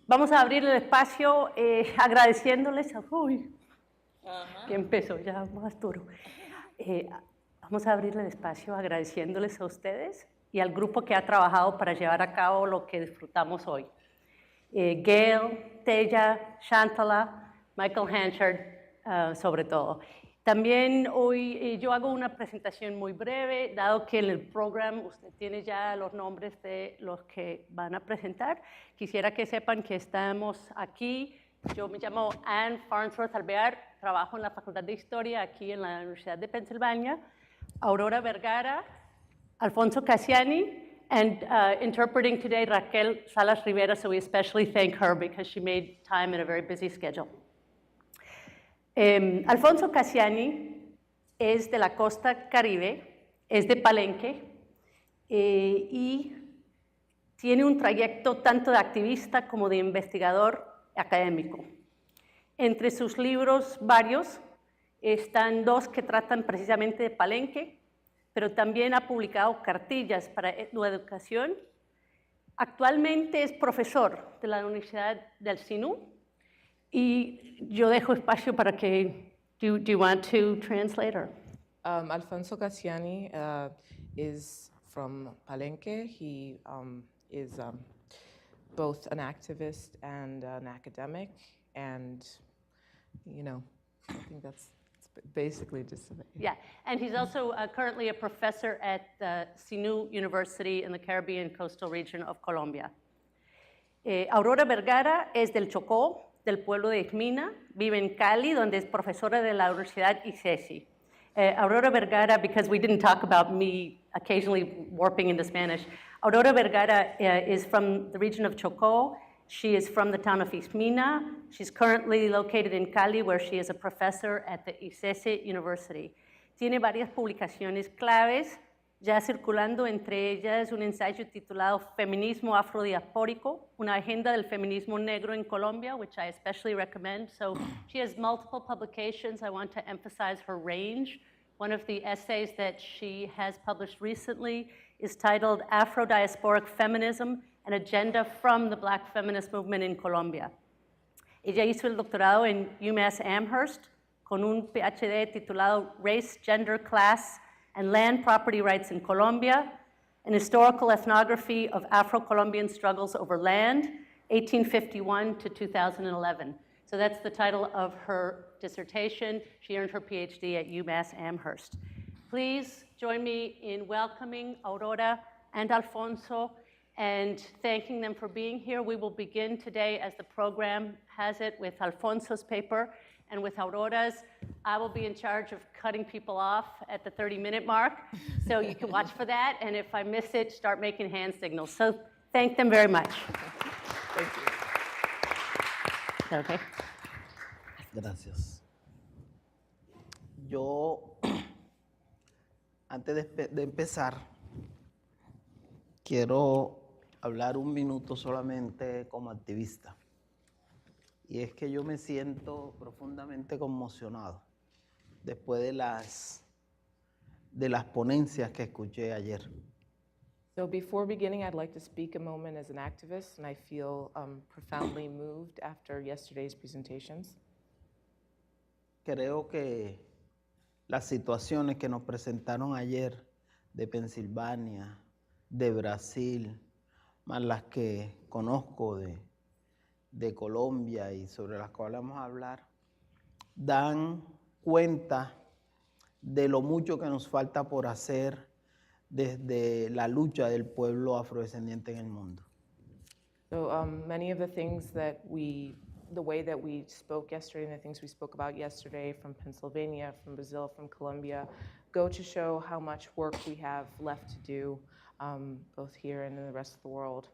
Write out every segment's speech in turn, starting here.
Vamos a abrir el espacio agradeciéndoles a... Uy, que empezó ya más duro. Vamos a abrir el espacio agradeciéndoles a ustedes y al grupo que ha trabajado para llevar a cabo lo que disfrutamos hoy. Gail, Teja, Shantala, Michael Hanchard, sobre todo. También hoy yo hago una presentación muy breve, dado que en el programa usted tiene ya los nombres de los que van a presentar. Quisiera que sepan que estamos aquí. Yo me llamo Anne Farnsworth Alvear, trabajo en la Facultad de Historia aquí en la Universidad de Pensilvania. Aurora Vergara, Alfonso Cassiani, and interpreting today Raquel Salas Rivera, so we especially thank her because she made time in a very busy schedule. Alfonso Cassiani es de la costa Caribe, es de Palenque y tiene un trayecto tanto de activista como de investigador académico. Entre sus libros varios están dos que tratan precisamente de Palenque, pero también ha publicado cartillas para la educación. Actualmente es profesor de la Universidad del Sinú. Y yo dejo espacio para que, do you want to translate her? Alfonso Cassiani is from Palenque. He is both an activist and an academic, and you know, I think that's basically just it. Yeah, and he's also currently a professor at the Sinú University in the Caribbean coastal region of Colombia. Aurora Vergara es del Chocó, del pueblo de Ismina, vive en Cali, donde es profesora de la Universidad ICESI. Aurora Vergara, because we didn't talk about me occasionally warping into Spanish, Aurora Vergara is from the region of Chocó. She is from the town of Ismina. She's currently located in Cali, where she is a professor at the ICESI University. Tiene varias publicaciones claves, ya circulando entre ellas un ensayo titulado Feminismo Afrodiaspórico, una agenda del feminismo negro en Colombia, which I especially recommend. So she has multiple publications. I want to emphasize her range. One of the essays that she has published recently is titled Afro-Diasporic Feminism, an Agenda from the Black Feminist Movement in Colombia. Ella hizo el doctorado en UMass Amherst con un PhD titulado Race, Gender, Class, and Land Property Rights in Colombia, an historical ethnography of Afro-Colombian struggles over land, 1851 to 2011. So that's the title of her dissertation. She earned her PhD at UMass Amherst. Please join me in welcoming Aurora and Alfonso and thanking them for being here. We will begin today, as the program has it, with Alfonso's paper, and with Aurora's. I will be in charge of cutting people off at the 30-minute mark, so you can watch for that, and if I miss it, start making hand signals. So thank them very much. Thank you. Okay. Gracias. Yo, antes de empezar, quiero hablar un minuto solamente como activista. Y es que yo me siento profundamente conmocionado después de las ponencias que escuché ayer. So before beginning, I'd like to speak a moment as an activist, and I feel profoundly moved after yesterday's presentations. Creo que las situaciones que nos presentaron ayer de Pensilvania, de Brasil, más las que conozco de Colombia y sobre las cuales vamos a hablar, dan cuenta de lo mucho que nos falta por hacer desde la lucha del pueblo afrodescendiente en el mundo. So many of the things that the way that we spoke yesterday and the things we spoke about yesterday from Pennsylvania, from Brazil, from Colombia, go to show how much work we have left to do, both here and in the rest of the world.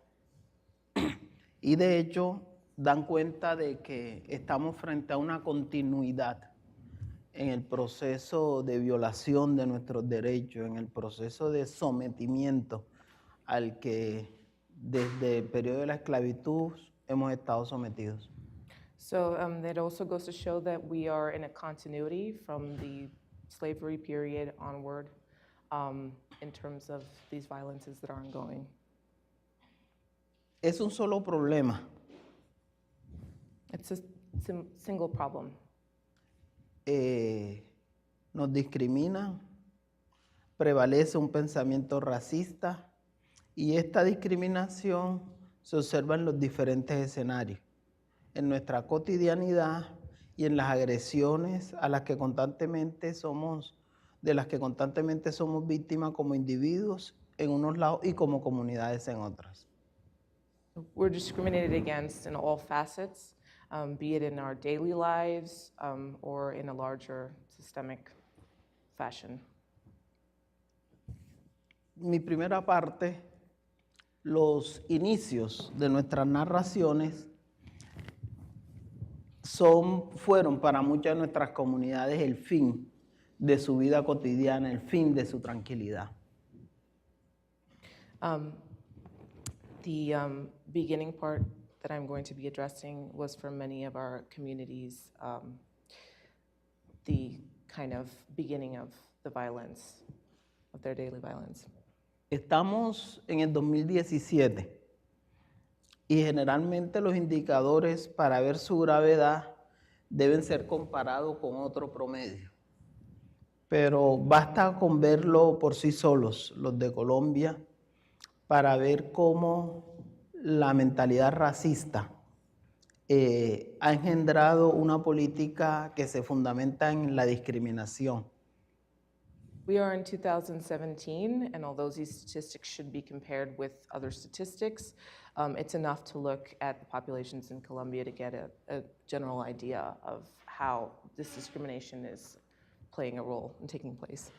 Y de hecho, dan cuenta de que estamos frente a una continuidad en el proceso de violación de nuestros derechos, en el proceso de sometimiento al que desde el periodo de la esclavitud hemos estado sometidos. So that also goes to show that we are in a continuity from the slavery period onward in terms of these violences that are ongoing. Es un solo problema It's a single problem. Nos discriminan, prevalece un pensamiento racista y esta discriminación se observa en los diferentes escenarios, en nuestra cotidianidad y en las agresiones a las que constantemente somos, de las que constantemente somos víctimas como individuos en unos lados y como comunidades en otras. We're discriminated against in all facets, be it in our daily lives or in a larger systemic fashion. Mi primera parte, los inicios de nuestras narraciones fueron para muchas de nuestras comunidades el fin de su vida cotidiana, el fin de su tranquilidad. The beginning part that I'm going to be addressing was for many of our communities, the kind of beginning of the violence, of their daily violence. Estamos en el 2017 y generalmente los indicadores para ver su gravedad deben ser comparados con otro promedio. Pero basta con verlo por sí solos, los de Colombia, para ver cómo la mentalidad racista ha engendrado una política que se fundamenta en la discriminación. We are in 2017, and although these statistics should be compared with other statistics, it's enough to look at the populations in Colombia to get a general idea of how this discrimination is playing a role and taking place.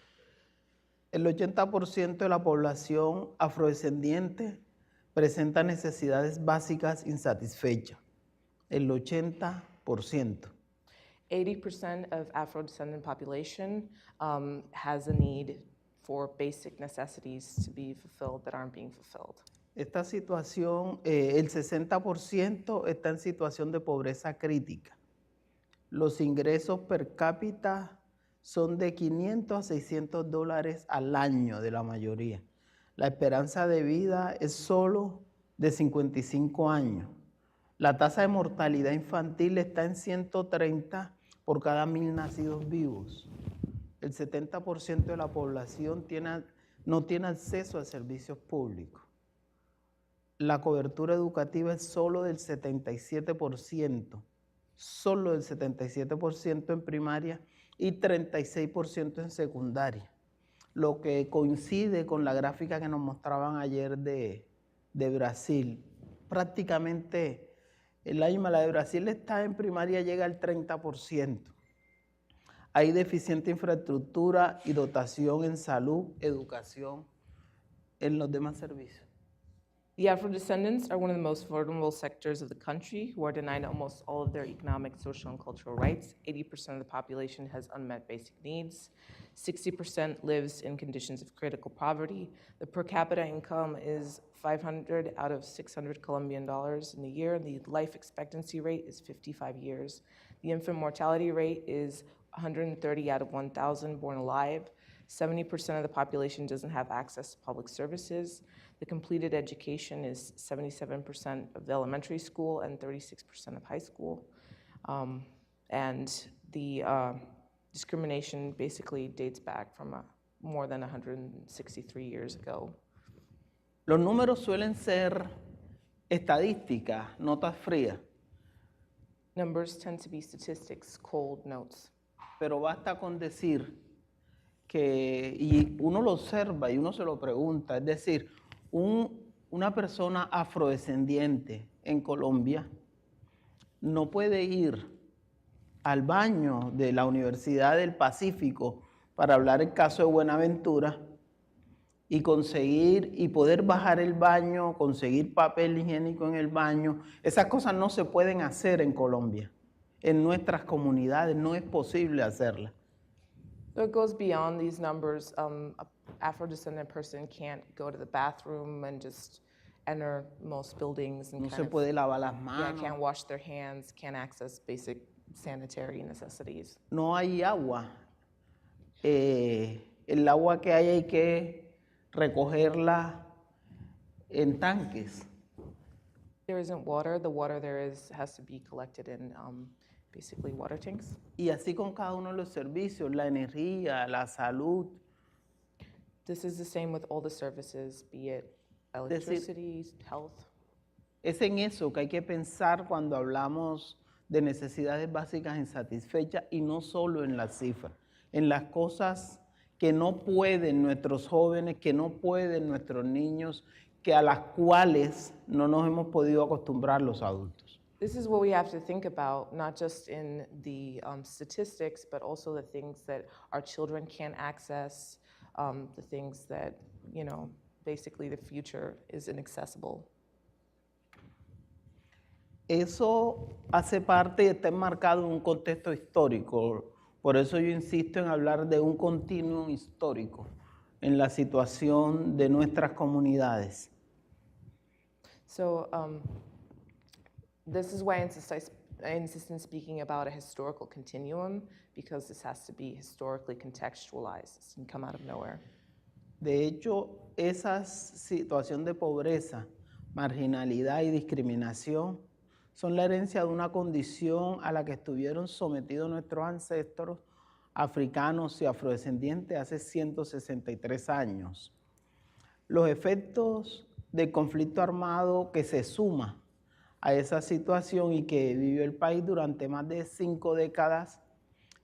El 80% de la población afrodescendiente presenta necesidades básicas insatisfechas. El 80%. 80% of Afro-descendant population has a need for basic necessities to be fulfilled that aren't being fulfilled. Esta situación, el 60% está en situación de pobreza crítica. Los ingresos per cápita son de $500 a $600 al año de la mayoría. La esperanza de vida es solo de 55 años. La tasa de mortalidad infantil está en 130 por cada 1,000 nacidos vivos. El 70% de la población no tiene acceso a servicios públicos. La cobertura educativa es solo del 77%, solo del 77% en primaria y 36% en secundaria, lo que coincide con la gráfica que nos mostraban ayer de Brasil. Prácticamente la de Brasil está en primaria, llega al 30%. Hay deficiente infraestructura y dotación en salud, educación, en los demás servicios. The Afro-descendants are one of the most vulnerable sectors of the country who are denied almost all of their economic, social, and cultural rights. 80% of the population has unmet basic needs. 60% lives in conditions of critical poverty. The per capita income is $500 out of $600 Colombian dollars in a year. The life expectancy rate is 55 years. The infant mortality rate is 130 out of 1,000 born alive. 70% of the population doesn't have access to public services. The completed education is 77% of the elementary school and 36% of high school. And the discrimination basically dates back from more than 163 years ago. Los números suelen ser estadísticas, notas frías. Numbers tend to be statistics, cold notes. Pero basta con decir que, y uno lo observa y uno se lo pregunta, es decir, una persona afrodescendiente en Colombia no puede ir al baño de la Universidad del Pacífico para hablar el caso de Buenaventura y conseguir y poder bajar el baño, conseguir papel higiénico en el baño. Esas cosas no se pueden hacer en Colombia. En nuestras comunidades no es posible hacerlas. So it goes beyond these numbers. An Afro-descendant person can't go to the bathroom and just enter most buildings and No se puede lavar las manos. can't wash their hands, can't access basic sanitary necessities. No hay agua. El agua que hay que recogerla en tanques. There isn't water. The water has to be collected in basically water tanks. Y así con cada uno de los servicios, la energía, la salud. This is the same with all the services, be it electricity, health. Es en eso que hay que pensar cuando hablamos de necesidades básicas insatisfechas y no solo en las cifras, en las cosas que no pueden nuestros jóvenes, que no pueden nuestros niños, que a las cuales no nos hemos podido acostumbrar los adultos. This is what we have to think about, not just in the statistics, but also the things that our children can't access, the things that, basically the future is inaccessible. Eso hace parte y está enmarcado en un contexto histórico. Por eso yo insisto en hablar de un continuum histórico en la situación de nuestras comunidades. So this is why I insist in speaking about a historical continuum, because this has to be historically contextualized. It can come out of nowhere. De hecho, esa situación de pobreza, marginalidad y discriminación son la herencia de una condición a la que estuvieron sometidos nuestros ancestros africanos y afrodescendientes hace 163 años. Los efectos del conflicto armado que se suma a esa situación y que vivió el país durante más de 5 décadas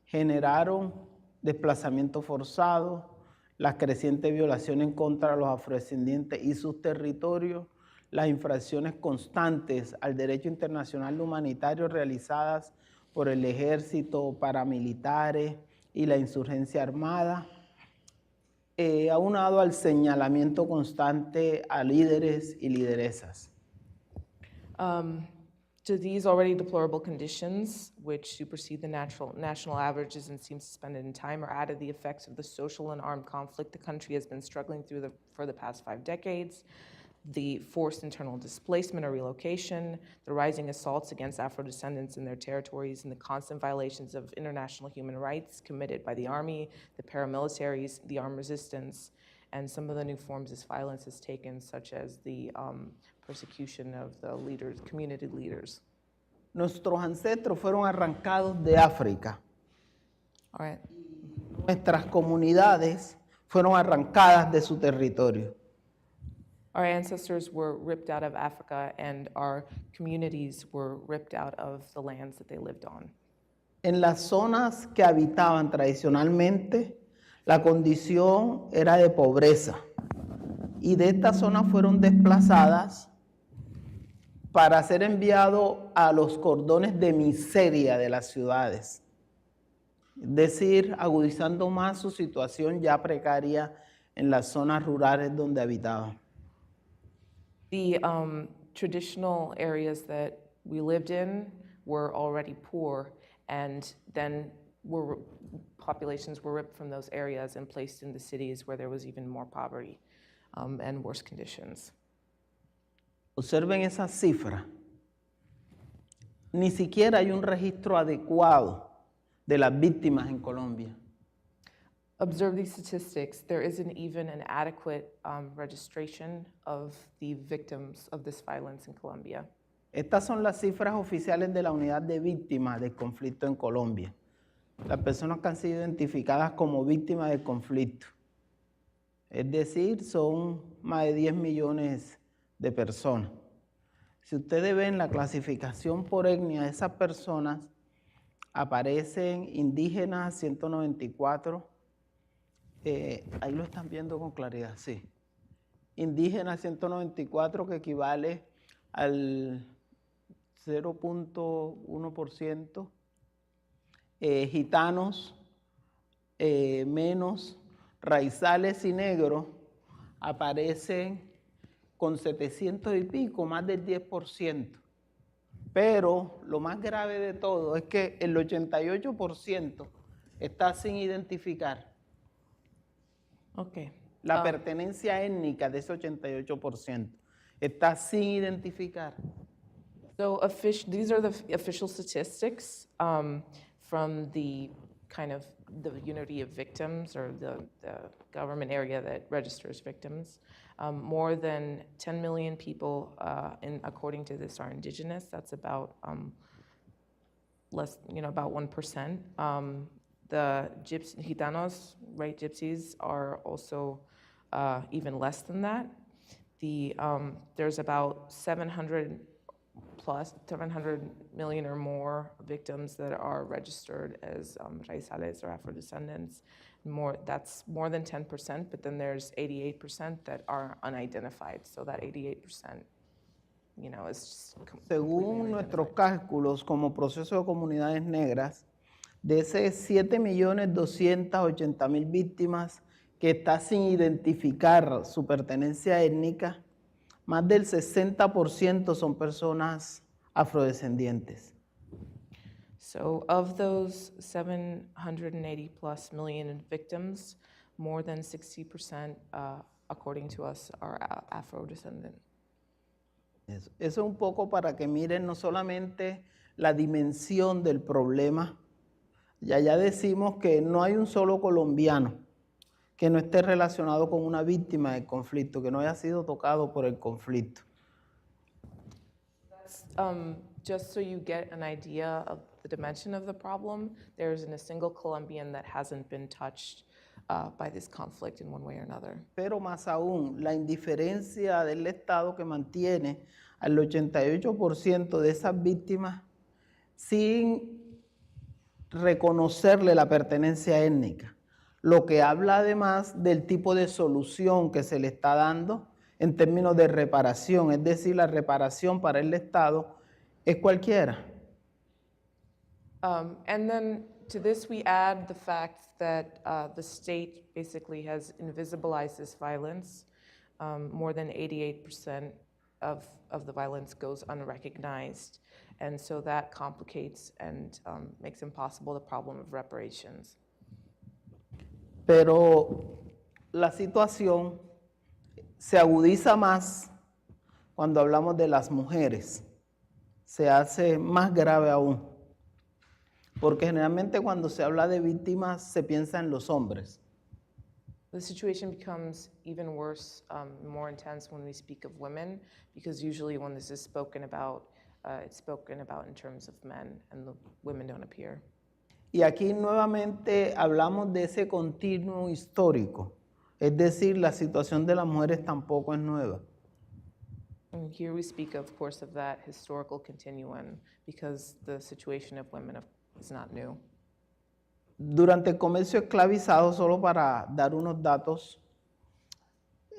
generaron desplazamiento forzado, las crecientes violaciones en contra de los afrodescendientes y sus territorios, las infracciones constantes al derecho internacional humanitario realizadas por el ejército, paramilitares y la insurgencia armada, aunado al señalamiento constante a líderes y lideresas. To these already deplorable conditions, which supersede the national averages and seem suspended in time, are added the effects of the social and armed conflict the country has been struggling through for the past 5 decades, the forced internal displacement or relocation, the rising assaults against Afro-descendants in their territories, and the constant violations of international human rights committed by the army, the paramilitaries, the armed resistance, and some of the new forms this violence has taken, such as the persecution of the leaders, community leaders. Nuestros ancestros fueron arrancados de África. All right. Nuestras comunidades fueron arrancadas de su territorio. Our ancestors were ripped out of Africa, and our communities were ripped out of the lands that they lived on. En las zonas que habitaban tradicionalmente, la condición era de pobreza, y de estas zonas fueron desplazadas para ser enviados a los cordones de miseria de las ciudades, es decir, agudizando más su situación ya precaria en las zonas rurales donde habitaban. The traditional areas that we lived in were already poor, and then populations were ripped from those areas and placed in the cities where there was even more poverty and worse conditions. Observen esas cifras. Ni siquiera hay un registro adecuado de las víctimas en Colombia. Observe these statistics. There isn't even an adequate registration of the victims of this violence in Colombia. Estas son las cifras oficiales de la unidad de víctimas del conflicto en Colombia. Las personas que han sido identificadas como víctimas del conflicto. Es decir, son más de 10 millones de personas. Si ustedes ven la clasificación por etnia de esas personas, aparecen indígenas 194, ahí lo están viendo con claridad, sí. Indígenas 194, que equivale al 0.1%, gitanos menos, raizales y negros aparecen con 700 y pico, más del 10%. Pero lo más grave de todo es que el 88% está sin identificar. Okay. La pertenencia étnica de ese 88% está sin identificar. So these are the official statistics from the kind of the unity of victims, or the government area that registers victims. More than 10 million people, according to this, are indigenous. That's about about 1%. The Gitanos, right, gypsies, are also even less than that. There's about 700 million or more victims that are registered as raizales or Afro-descendants. That's more than 10%, but then there's 88% that are unidentified. So that 88%, is just Según nuestros cálculos, como proceso de comunidades negras, de esas 7.280.000 víctimas que está sin identificar su pertenencia étnica, más del 60% son personas afrodescendientes. So of those 780 plus million victims, more than 60%, according to us, are Afro-descendant. Eso es un poco para que miren no solamente la dimensión del problema. Ya decimos que no hay un solo colombiano que no esté relacionado con una víctima del conflicto, que no haya sido tocado por el conflicto. Just so you get an idea of the dimension of the problem, there isn't a single Colombian that hasn't been touched by this conflict in one way or another. Pero más aún, la indiferencia del Estado que mantiene al 88% de esas víctimas sin reconocerle la pertenencia étnica, lo que habla además del tipo de solución que se le está dando en términos de reparación, es decir, la reparación para el Estado es cualquiera. And then to this we add the fact that the state basically has invisibilized this violence. More than 88% of the violence goes unrecognized. And so that complicates and makes impossible the problem of reparations. Pero la situación se agudiza más cuando hablamos de las mujeres. Se hace más grave aún. Porque generalmente cuando se habla de víctimas se piensa en los hombres. The situation becomes even worse, more intense when we speak of women, because usually when this is spoken about, it's spoken about in terms of men, and the women don't appear. Y aquí nuevamente hablamos de ese continuo histórico, es decir, la situación de las mujeres tampoco es nueva. And here we speak, of course, of that historical continuum, because the situation of women is not new. Durante el comercio esclavizado, solo para dar unos datos,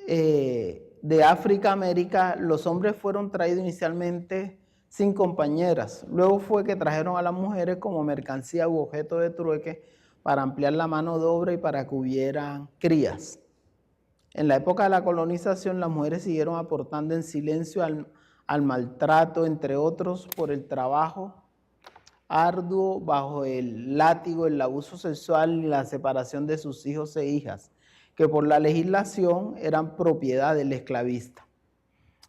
de África a América, los hombres fueron traídos inicialmente sin compañeras. Luego fue que trajeron a las mujeres como mercancía u objeto de trueque para ampliar la mano de obra y para que hubieran crías. En la época de la colonización, las mujeres siguieron aportando en silencio al maltrato, entre otros, por el trabajo arduo bajo el látigo, el abuso sexual y la separación de sus hijos e hijas, que por la legislación eran propiedad del esclavista.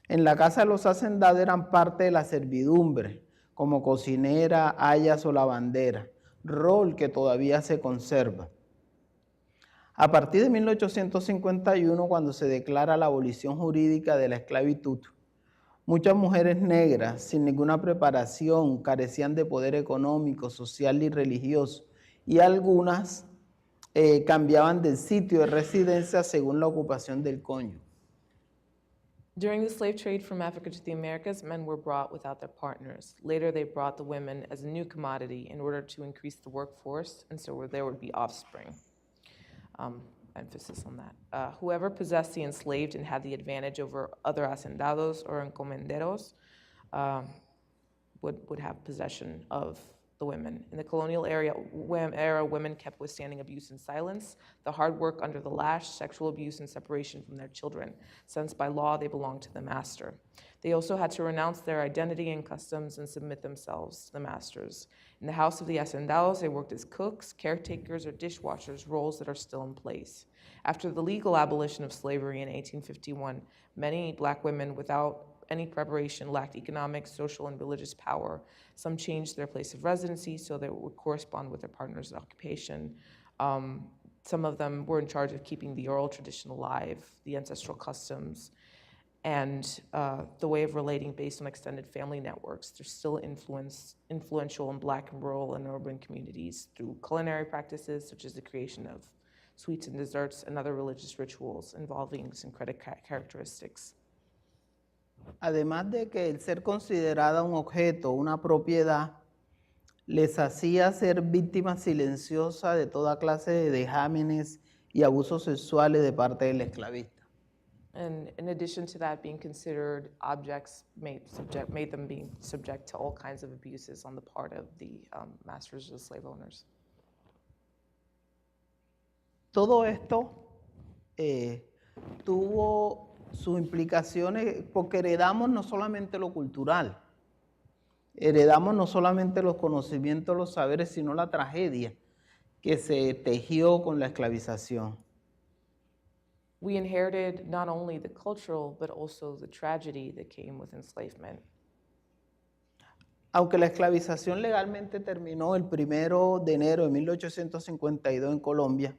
En la casa de los hacendados eran parte de la servidumbre, como cocinera, ayas o lavandera, rol que todavía se conserva. A partir de 1851, cuando se declara la abolición jurídica de la esclavitud, muchas mujeres negras, sin ninguna preparación, carecían de poder económico, social y religioso, y algunas cambiaban del sitio de residencia según la ocupación del cónyuge. During the slave trade from Africa to the Americas, men were brought without their partners. Later, they brought the women as a new commodity in order to increase the workforce, and so there would be offspring. Emphasis on that. Whoever possessed the enslaved and had the advantage over other hacendados or encomenderos would have possession of the women. In the colonial era, women kept withstanding abuse in silence, the hard work under the lash, sexual abuse, and separation from their children, since by law they belonged to the master. They also had to renounce their identity and customs and submit themselves to the masters. In the house of the hacendados, they worked as cooks, caretakers, or dishwashers, roles that are still in place. After the legal abolition of slavery in 1851, many black women without any preparation lacked economic, social, and religious power. Some changed their place of residency so that it would correspond with their partner's occupation. Some of them were in charge of keeping the oral tradition alive, the ancestral customs, and the way of relating based on extended family networks. They're still influential in Black and rural and urban communities through culinary practices, such as the creation of sweets and desserts and other religious rituals involving syncretic characteristics. Además de que el ser considerada un objeto, una propiedad, les hacía ser víctimas silenciosas de toda clase de vejámenes y abusos sexuales de parte del esclavista. And in addition to that, being considered objects made them being subject to all kinds of abuses on the part of the masters of slave owners. Todo esto tuvo sus implicaciones porque heredamos no solamente lo cultural, heredamos no solamente los conocimientos, los saberes, sino la tragedia que se tejió con la esclavización. We inherited not only the cultural, but also the tragedy that came with enslavement. Aunque la esclavización legalmente terminó el 1 de enero de 1852 en Colombia,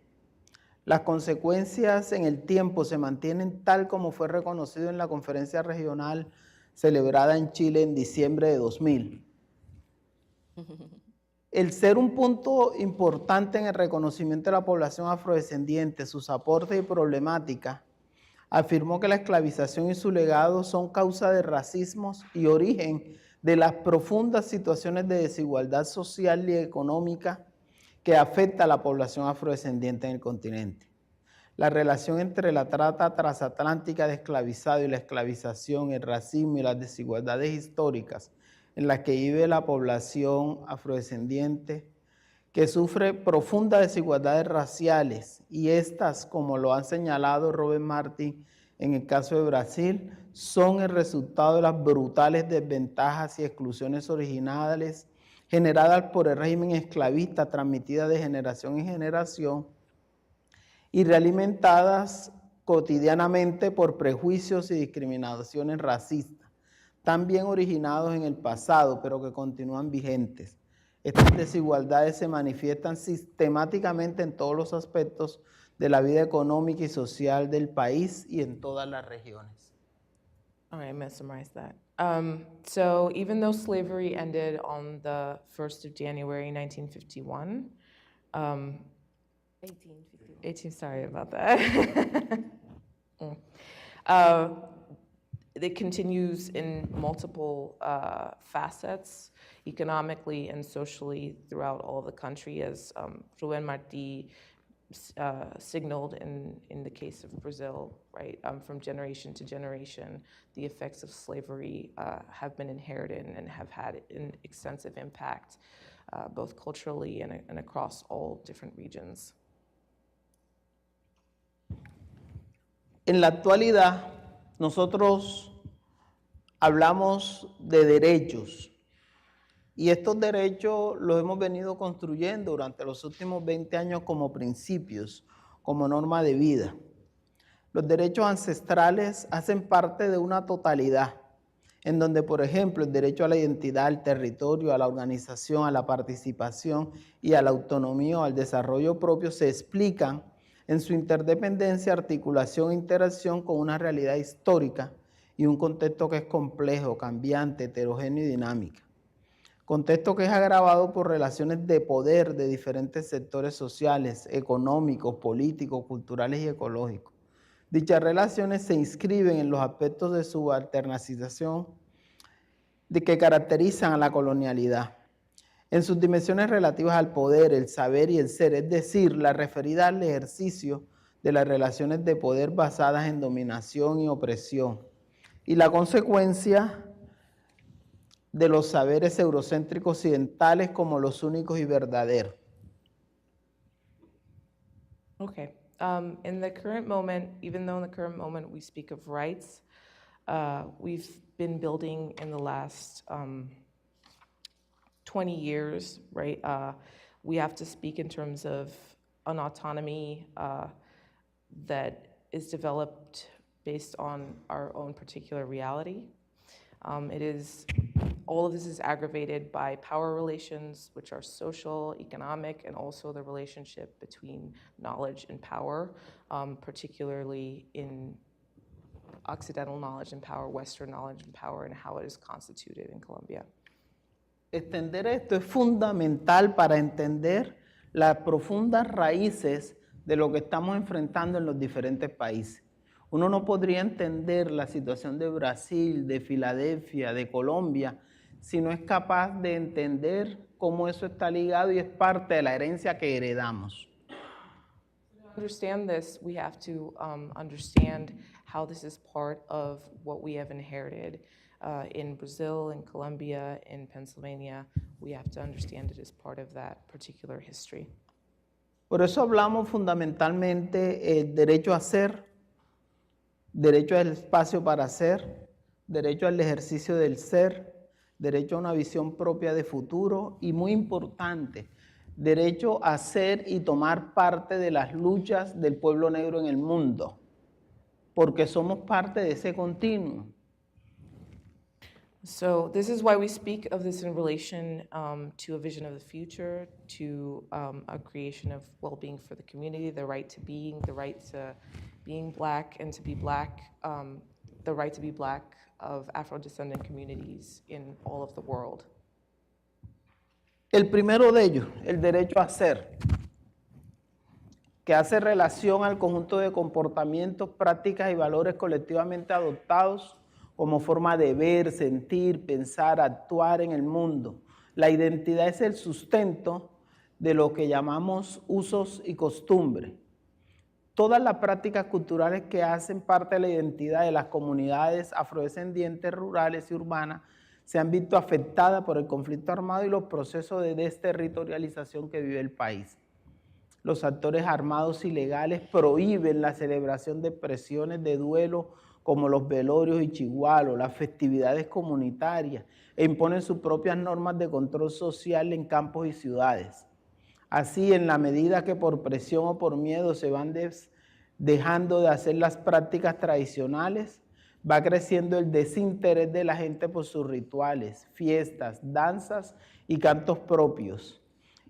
las consecuencias en el tiempo se mantienen tal como fue reconocido en la conferencia regional celebrada en Chile en diciembre de 2000. El ser un punto importante en el reconocimiento de la población afrodescendiente, sus aportes y problemáticas, afirmó que la esclavización y su legado son causa de racismos y origen de las profundas situaciones de desigualdad social y económica que afecta a la población afrodescendiente en el continente. La relación entre la trata transatlántica de esclavizados y la esclavización, el racismo y las desigualdades históricas en las que vive la población afrodescendiente, que sufre profundas desigualdades raciales, y estas, como lo han señalado Robert Martin en el caso de Brasil, son el resultado de las brutales desventajas y exclusiones originales generadas por el régimen esclavista, transmitidas de generación en generación y realimentadas cotidianamente por prejuicios y discriminaciones racistas, también originados en el pasado, pero que continúan vigentes. Estas desigualdades se manifiestan sistemáticamente en todos los aspectos de la vida económica y social del país y en todas las regiones. All right, I'm going to summarize that. So even though slavery ended on the 1st of January 1951, 18, sorry about that. It continues in multiple facets, economically and socially throughout all of the country, as Ruben Martí signaled in the case of Brazil, right? From generation to generation, the effects of slavery have been inherited and have had an extensive impact, both culturally and across all different regions. En la actualidad, nosotros hablamos de derechos y estos derechos los hemos venido construyendo durante los últimos 20 años como principios, como norma de vida. Los derechos ancestrales hacen parte de una totalidad, en donde, por ejemplo, el derecho a la identidad, al territorio, a la organización, a la participación y a la autonomía o al desarrollo propio se explican en su interdependencia, articulación e interacción con una realidad histórica y un contexto que es complejo, cambiante, heterogéneo y dinámico. Contexto que es agravado por relaciones de poder de diferentes sectores sociales, económicos, políticos, culturales y ecológicos. Dichas relaciones se inscriben en los aspectos de subalternización que caracterizan a la colonialidad, en sus dimensiones relativas al poder, el saber y el ser, es decir, la referida al ejercicio de las relaciones de poder basadas en dominación y opresión, y la consecuencia de los saberes eurocéntricos occidentales como los únicos y verdaderos. Okay. In the current moment, even though in the current moment we speak of rights, we've been building in the last 20 years, right? We have to speak in terms of an autonomy that is developed based on our own particular reality. It is All of this is aggravated by power relations, which are social, economic, and also the relationship between knowledge and power, particularly in Occidental knowledge and power, Western knowledge and power, and how it is constituted in Colombia. Entender esto es fundamental para entender las profundas raíces de lo que estamos enfrentando en los diferentes países. Uno no podría entender la situación de Brasil, de Filadelfia, de Colombia, si no es capaz de entender cómo eso está ligado y es parte de la herencia que heredamos. To understand this, we have to understand how this is part of what we have inherited. In Brazil, in Colombia, in Pennsylvania, we have to understand it as part of that particular history. Por eso hablamos fundamentalmente el derecho a ser, derecho al espacio para ser, derecho al ejercicio del ser, derecho a una visión propia de futuro y, muy importante, derecho a ser y tomar parte de las luchas del pueblo negro en el mundo, porque somos parte de ese continuo. So this is why we speak of this in relation to a vision of the future, to a creation of well-being for the community, the right to being black, and to be black, the right to be black of Afro-descendant communities in all of the world. El primero de ellos, el derecho a ser, que hace relación al conjunto de comportamientos, prácticas y valores colectivamente adoptados como forma de ver, sentir, pensar, actuar en el mundo. La identidad es el sustento de lo que llamamos usos y costumbres. Todas las prácticas culturales que hacen parte de la identidad de las comunidades afrodescendientes, rurales y urbanas se han visto afectadas por el conflicto armado y los procesos de desterritorialización que vive el país. Los actores armados ilegales prohíben la celebración de expresiones de duelo como los velorios y chigualos, las festividades comunitarias, e imponen sus propias normas de control social en campos y ciudades. Así, en la medida que por presión o por miedo se van dejando de hacer las prácticas tradicionales, va creciendo el desinterés de la gente por sus rituales, fiestas, danzas y cantos propios.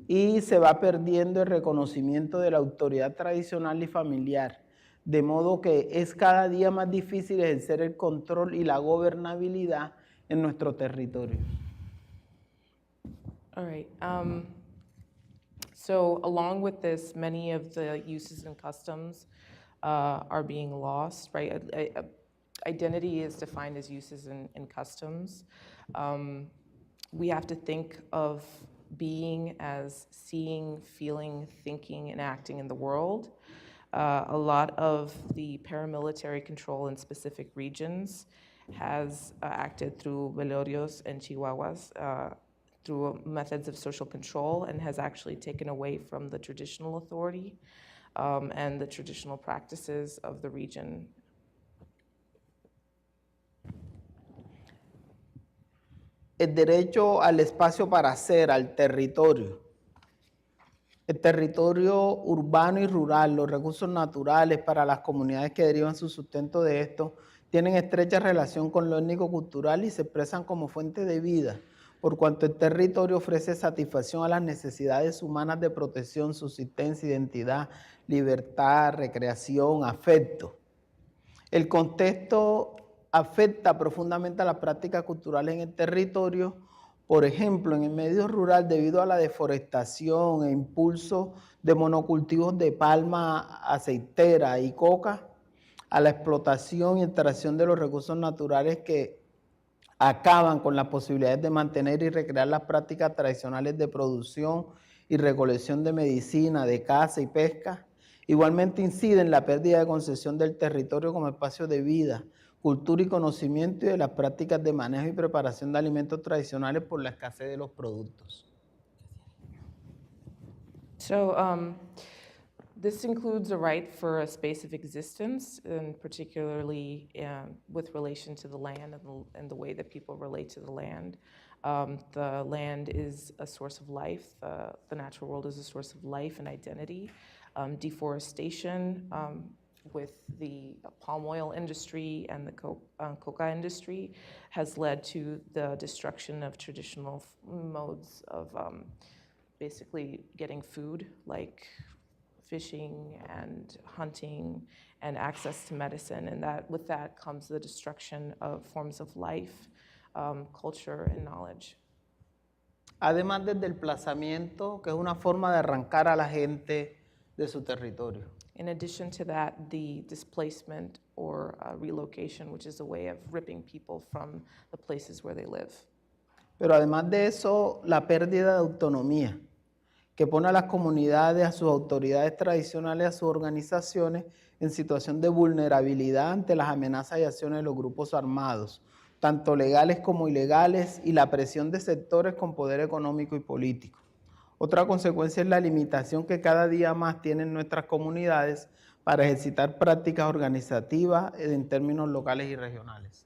Y se va perdiendo el reconocimiento de la autoridad tradicional y familiar, de modo que es cada día más difícil ejercer el control y la gobernabilidad en nuestro territorio. All right. So along with this, many of the uses and customs are being lost, right? Identity is defined as uses and customs. We have to think of being as seeing, feeling, thinking, and acting in the world. A lot of the paramilitary control in specific regions has acted through velorios and chihuahuas, through methods of social control, and has actually taken away from the traditional authority and the traditional practices of the region. El derecho al espacio para ser, al territorio. El territorio urbano y rural, los recursos naturales para las comunidades que derivan su sustento de esto, tienen estrecha relación con lo étnico-cultural y se expresan como fuente de vida, por cuanto el territorio ofrece satisfacción a las necesidades humanas de protección, subsistencia, identidad, libertad, recreación, afecto. El contexto afecta profundamente a las prácticas culturales en el territorio. Por ejemplo, en el medio rural, debido a la deforestación e impulso de monocultivos de palma, aceitera y coca, a la explotación y extracción de los recursos naturales que acaban con las posibilidades de mantener y recrear las prácticas tradicionales de producción y recolección de medicina, de caza y pesca. Igualmente incide en la pérdida de concesión del territorio como espacio de vida, cultura y conocimiento y de las prácticas de manejo y preparación de alimentos tradicionales por la escasez de los productos. So this includes a right for a space of existence, and particularly with relation to the land and the way that people relate to the land. The land is a source of life. The natural world is a source of life and identity. Deforestation with the palm oil industry and the coca industry has led to the destruction of traditional modes of basically getting food, like fishing and hunting and access to medicine. And that with that comes the destruction of forms of life, culture, and knowledge. Además del desplazamiento, que es una forma de arrancar a la gente de su territorio. In addition to that, the displacement or relocation, which is a way of ripping people from the places where they live. Pero además de eso, la pérdida de autonomía, que pone a las comunidades, a sus autoridades tradicionales, a sus organizaciones en situación de vulnerabilidad ante las amenazas y acciones de los grupos armados, tanto legales como ilegales, y la presión de sectores con poder económico y político. Otra consecuencia es la limitación que cada día más tienen nuestras comunidades para ejercitar prácticas organizativas en términos locales y regionales.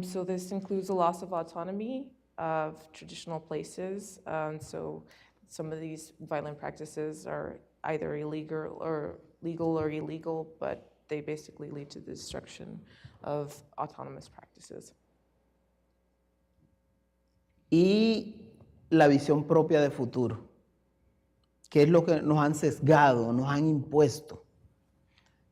So this includes a loss of autonomy of traditional places. So some of these violent practices are either legal or illegal, but they basically lead to the destruction of autonomous practices. Y la visión propia de futuro, que es lo que nos han sesgado, nos han impuesto.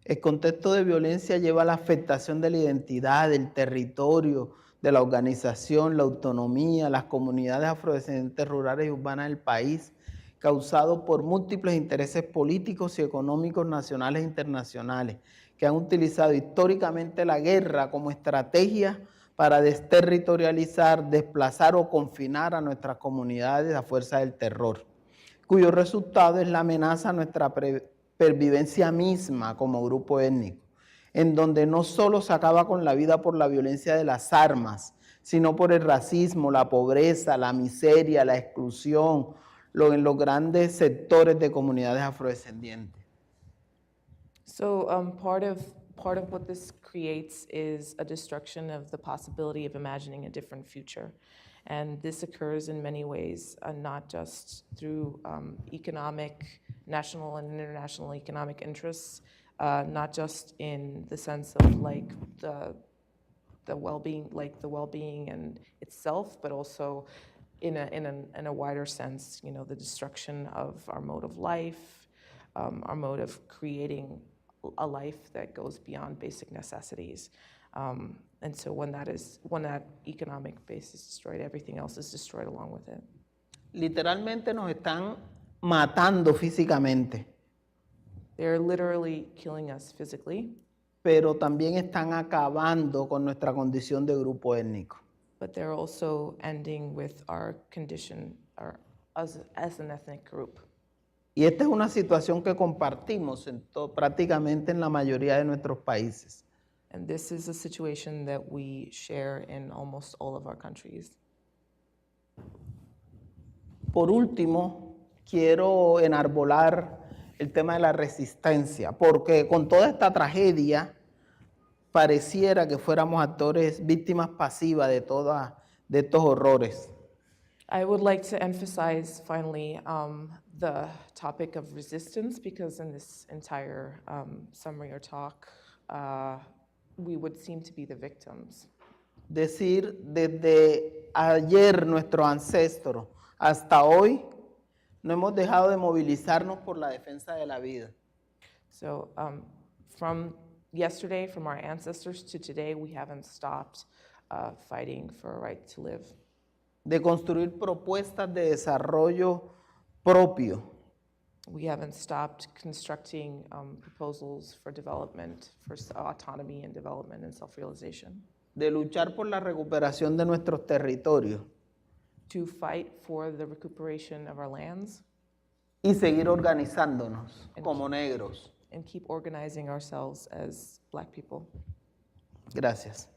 El contexto de violencia lleva a la afectación de la identidad, del territorio, de la organización, la autonomía, las comunidades afrodescendientes rurales y urbanas del país, causado por múltiples intereses políticos y económicos nacionales e internacionales, que han utilizado históricamente la guerra como estrategia para desterritorializar, desplazar o confinar a nuestras comunidades a fuerza del terror, cuyo resultado es la amenaza a nuestra pervivencia misma como grupo étnico, en donde no solo se acaba con la vida por la violencia de las armas, sino por el racismo, la pobreza, la miseria, la exclusión, en los grandes sectores de comunidades afrodescendientes. So part of what this creates is a destruction of the possibility of imagining a different future. And this occurs in many ways, not just through economic, national and international economic interests, not just in the sense of like the well-being and itself, but also in a wider sense, you know, the destruction of our mode of life, our mode of creating a life that goes beyond basic necessities. And so when that economic base is destroyed, everything else is destroyed along with it. Literalmente nos están matando físicamente. They're literally killing us physically. Pero también están acabando con nuestra condición de grupo étnico. But they're also ending with our condition as an ethnic group. Y esta es una situación que compartimos prácticamente en la mayoría de nuestros países. And this is a situation that we share in almost all of our countries. Por último, quiero enarbolar el tema de la resistencia, porque con toda esta tragedia pareciera que fuéramos actores, víctimas pasivas de estos horrores. I would like to emphasize finally the topic of resistance, because in this entire summary or talk, we would seem to be the victims. Decir, desde ayer nuestros ancestros hasta hoy, no hemos dejado de movilizarnos por la defensa de la vida. So from yesterday, from our ancestors to today, we haven't stopped fighting for a right to live. De construir propuestas de desarrollo propio. We haven't stopped constructing proposals for development, for autonomy and development and self-realization. De luchar por la recuperación de nuestros territorios. To fight for the recuperation of our lands. Y seguir organizándonos como negros. And keep organizing ourselves as Black people. Gracias.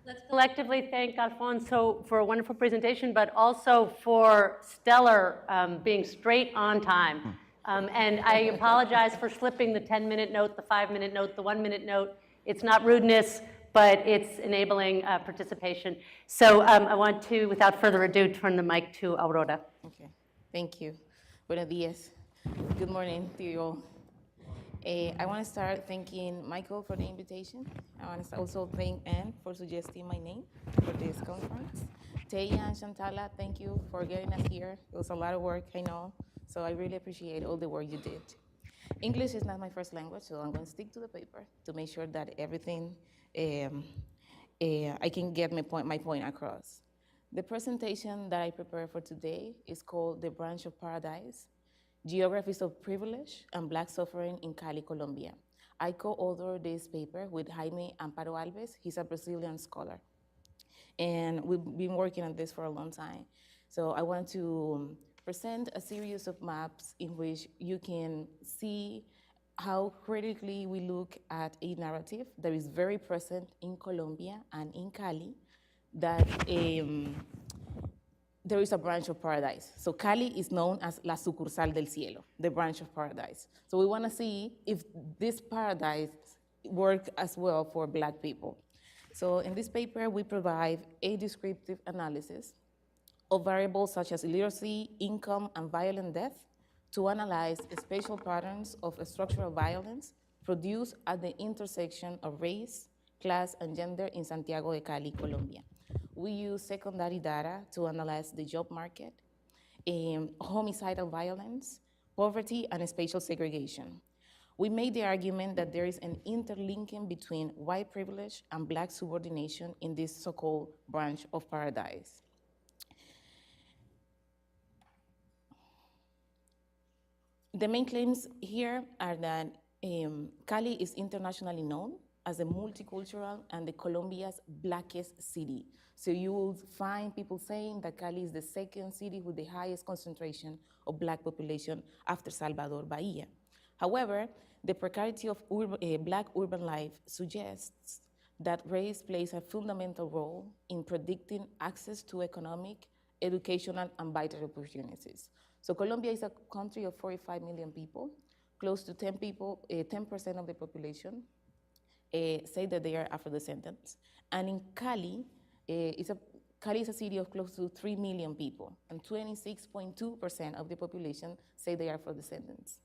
Let's collectively thank Alfonso for a wonderful presentation, but also for stellar being straight on time. And I apologize for slipping the 10-minute note, the 5-minute note, the 1-minute note. It's not rudeness. but it's enabling participation. So I want to, without further ado, turn the mic to Aurora. Okay, thank you. Buenos dias. Good morning to you all. I want to start thanking Michael for the invitation. I want to also thank Anne for suggesting my name for this conference. Taya and Shantala, thank you for getting us here. It was a lot of work, I know, so I really appreciate all the work you did. English is not my first language, so I'm going to stick to the paper to make sure that everything, I can get my point across. The presentation that I prepared for today is called The Branch of Paradise, Geographies of Privilege and Black Suffering in Cali, Colombia. I co-authored this paper with Jaime Amparo Alves. He's a Brazilian scholar. And we've been working on this for a long time. So I want to present a series of maps in which you can see how critically we look at a narrative that is very present in Colombia and in Cali, that there is a branch of paradise. So Cali is known as La Sucursal del Cielo, the branch of paradise. So we want to see if this paradise works as well for Black people. So in this paper, we provide a descriptive analysis of variables such as illiteracy, income, and violent death to analyze spatial patterns of structural violence produced at the intersection of race, class, and gender in Santiago de Cali, Colombia. We use secondary data to analyze the job market, homicidal violence, poverty, and spatial segregation. We made the argument that there is an interlinking between white privilege and Black subordination in this so-called branch of paradise. The main claims here are that Cali is internationally known as a multicultural and the Colombia's blackest city. So you will find people saying that Cali is the second city with the highest concentration of Black population after Salvador Bahia. However, the precarity of Black urban life suggests that race plays a fundamental role in predicting access to economic, educational, and vital opportunities. So Colombia is a country of 45 million people. Close to 10% of the population say that they are Afro-descendants. And in Cali, Cali is a city of close to 3 million people, and 26.2% of the population say they are Afro-descendants.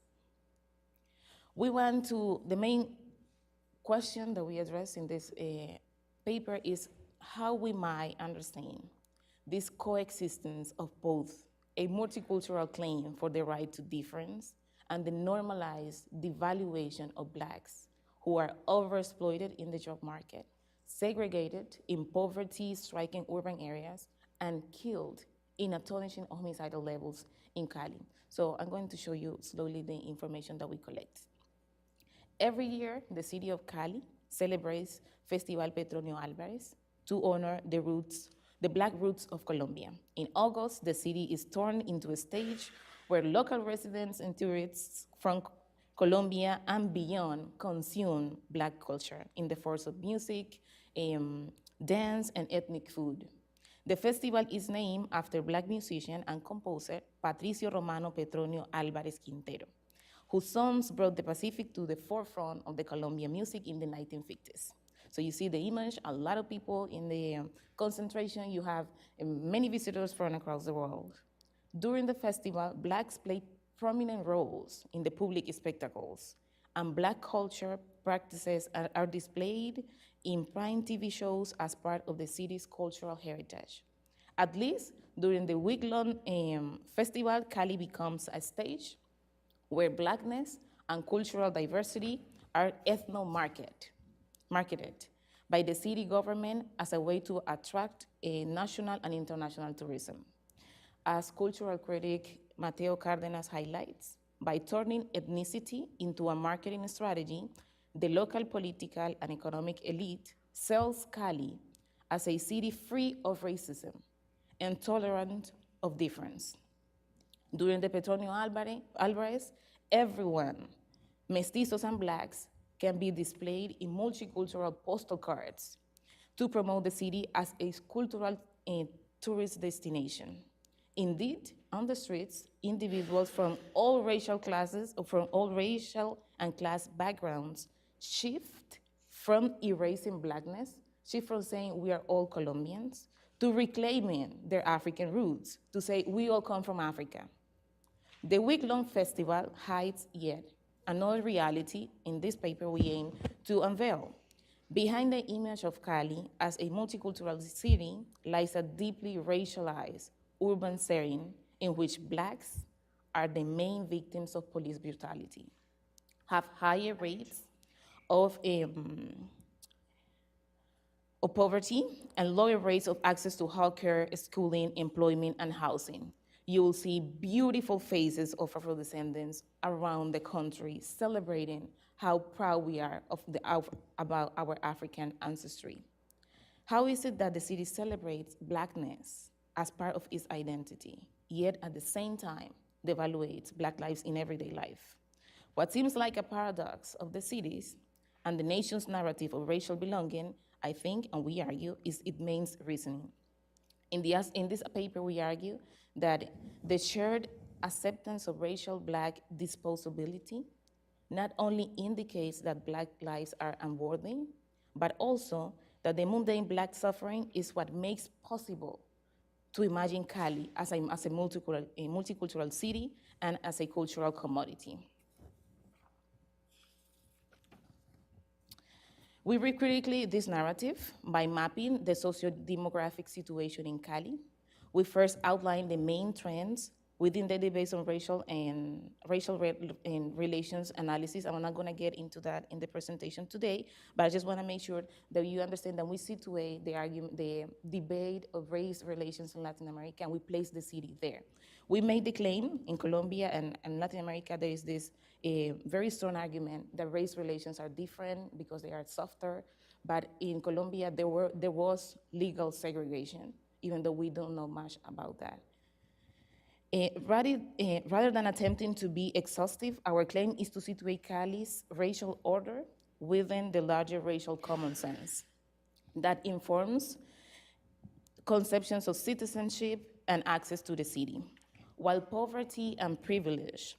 The main question that we address in this paper is how we might understand this coexistence of both a multicultural claim for the right to difference and the normalized devaluation of Blacks who are overexploited in the job market, segregated in poverty-stricken urban areas, and killed in astonishing homicidal levels in Cali. So I'm going to show you slowly the information that we collect. Every year, the city of Cali celebrates Festival Petronio Alvarez to honor the Black roots of Colombia. In August, the city is turned into a stage where local residents and tourists from Colombia and beyond consume Black culture in the form of music, dance, and ethnic food. The festival is named after Black musician and composer Patricio Romano Petronio Alvarez Quintero, whose songs brought the Pacific to the forefront of the Colombian music in the 1950s. So you see the image, a lot of people in the concentration, you have many visitors from across the world. During the festival, Blacks played prominent roles in the public spectacles, and Black culture practices are displayed in prime TV shows as part of the city's cultural heritage. At least during the week-long festival, Cali becomes a stage where Blackness and cultural diversity are marketed by the city government as a way to attract a national and international tourism. As cultural critic Mateo Cárdenas highlights, by turning ethnicity into a marketing strategy, the local political and economic elite sells Cali as a city free of racism and tolerant of difference. During the Petronio Alvarez, everyone, mestizos and Blacks, can be displayed in multicultural postal cards to promote the city as a cultural tourist destination. Indeed, on the streets, individuals from all racial classes or from all racial and class backgrounds shift from erasing blackness, shift from saying we are all Colombians, to reclaiming their African roots, to say we all come from Africa. The week-long festival hides yet another reality in this paper we aim to unveil. Behind the image of Cali as a multicultural city lies a deeply racialized urban setting in which Blacks are the main victims of police brutality, have higher rates of poverty and lower rates of access to healthcare, schooling, employment, and housing. You will see beautiful faces of Afro-descendants around the country celebrating how proud we are about our African ancestry. How is it that the city celebrates Blackness as part of its identity, yet at the same time devaluates Black lives in everyday life? What seems like a paradox of the cities and the nation's narrative of racial belonging, I think, and we argue, is its main reasoning. In this paper, we argue that the shared acceptance of racial Black disposability not only indicates that Black lives are unworthy, but also that the mundane Black suffering is what makes possible to imagine Cali as a multicultural city and as a cultural commodity. We read critically this narrative by mapping the socio-demographic situation in Cali. We first outline the main trends within the debates on racial relations analysis. I'm not going to get into that in the presentation today, but I just want to make sure that you understand that we situate the debate of race relations in Latin America, and we place the city there. We made the claim in Colombia and Latin America, there is this very strong argument that race relations are different because they are softer, but in Colombia there was legal segregation, even though we don't know much about that. Rather than attempting to be exhaustive, our claim is to situate Cali's racial order within the larger racial common sense that informs conceptions of citizenship and access to the city. While poverty and privilege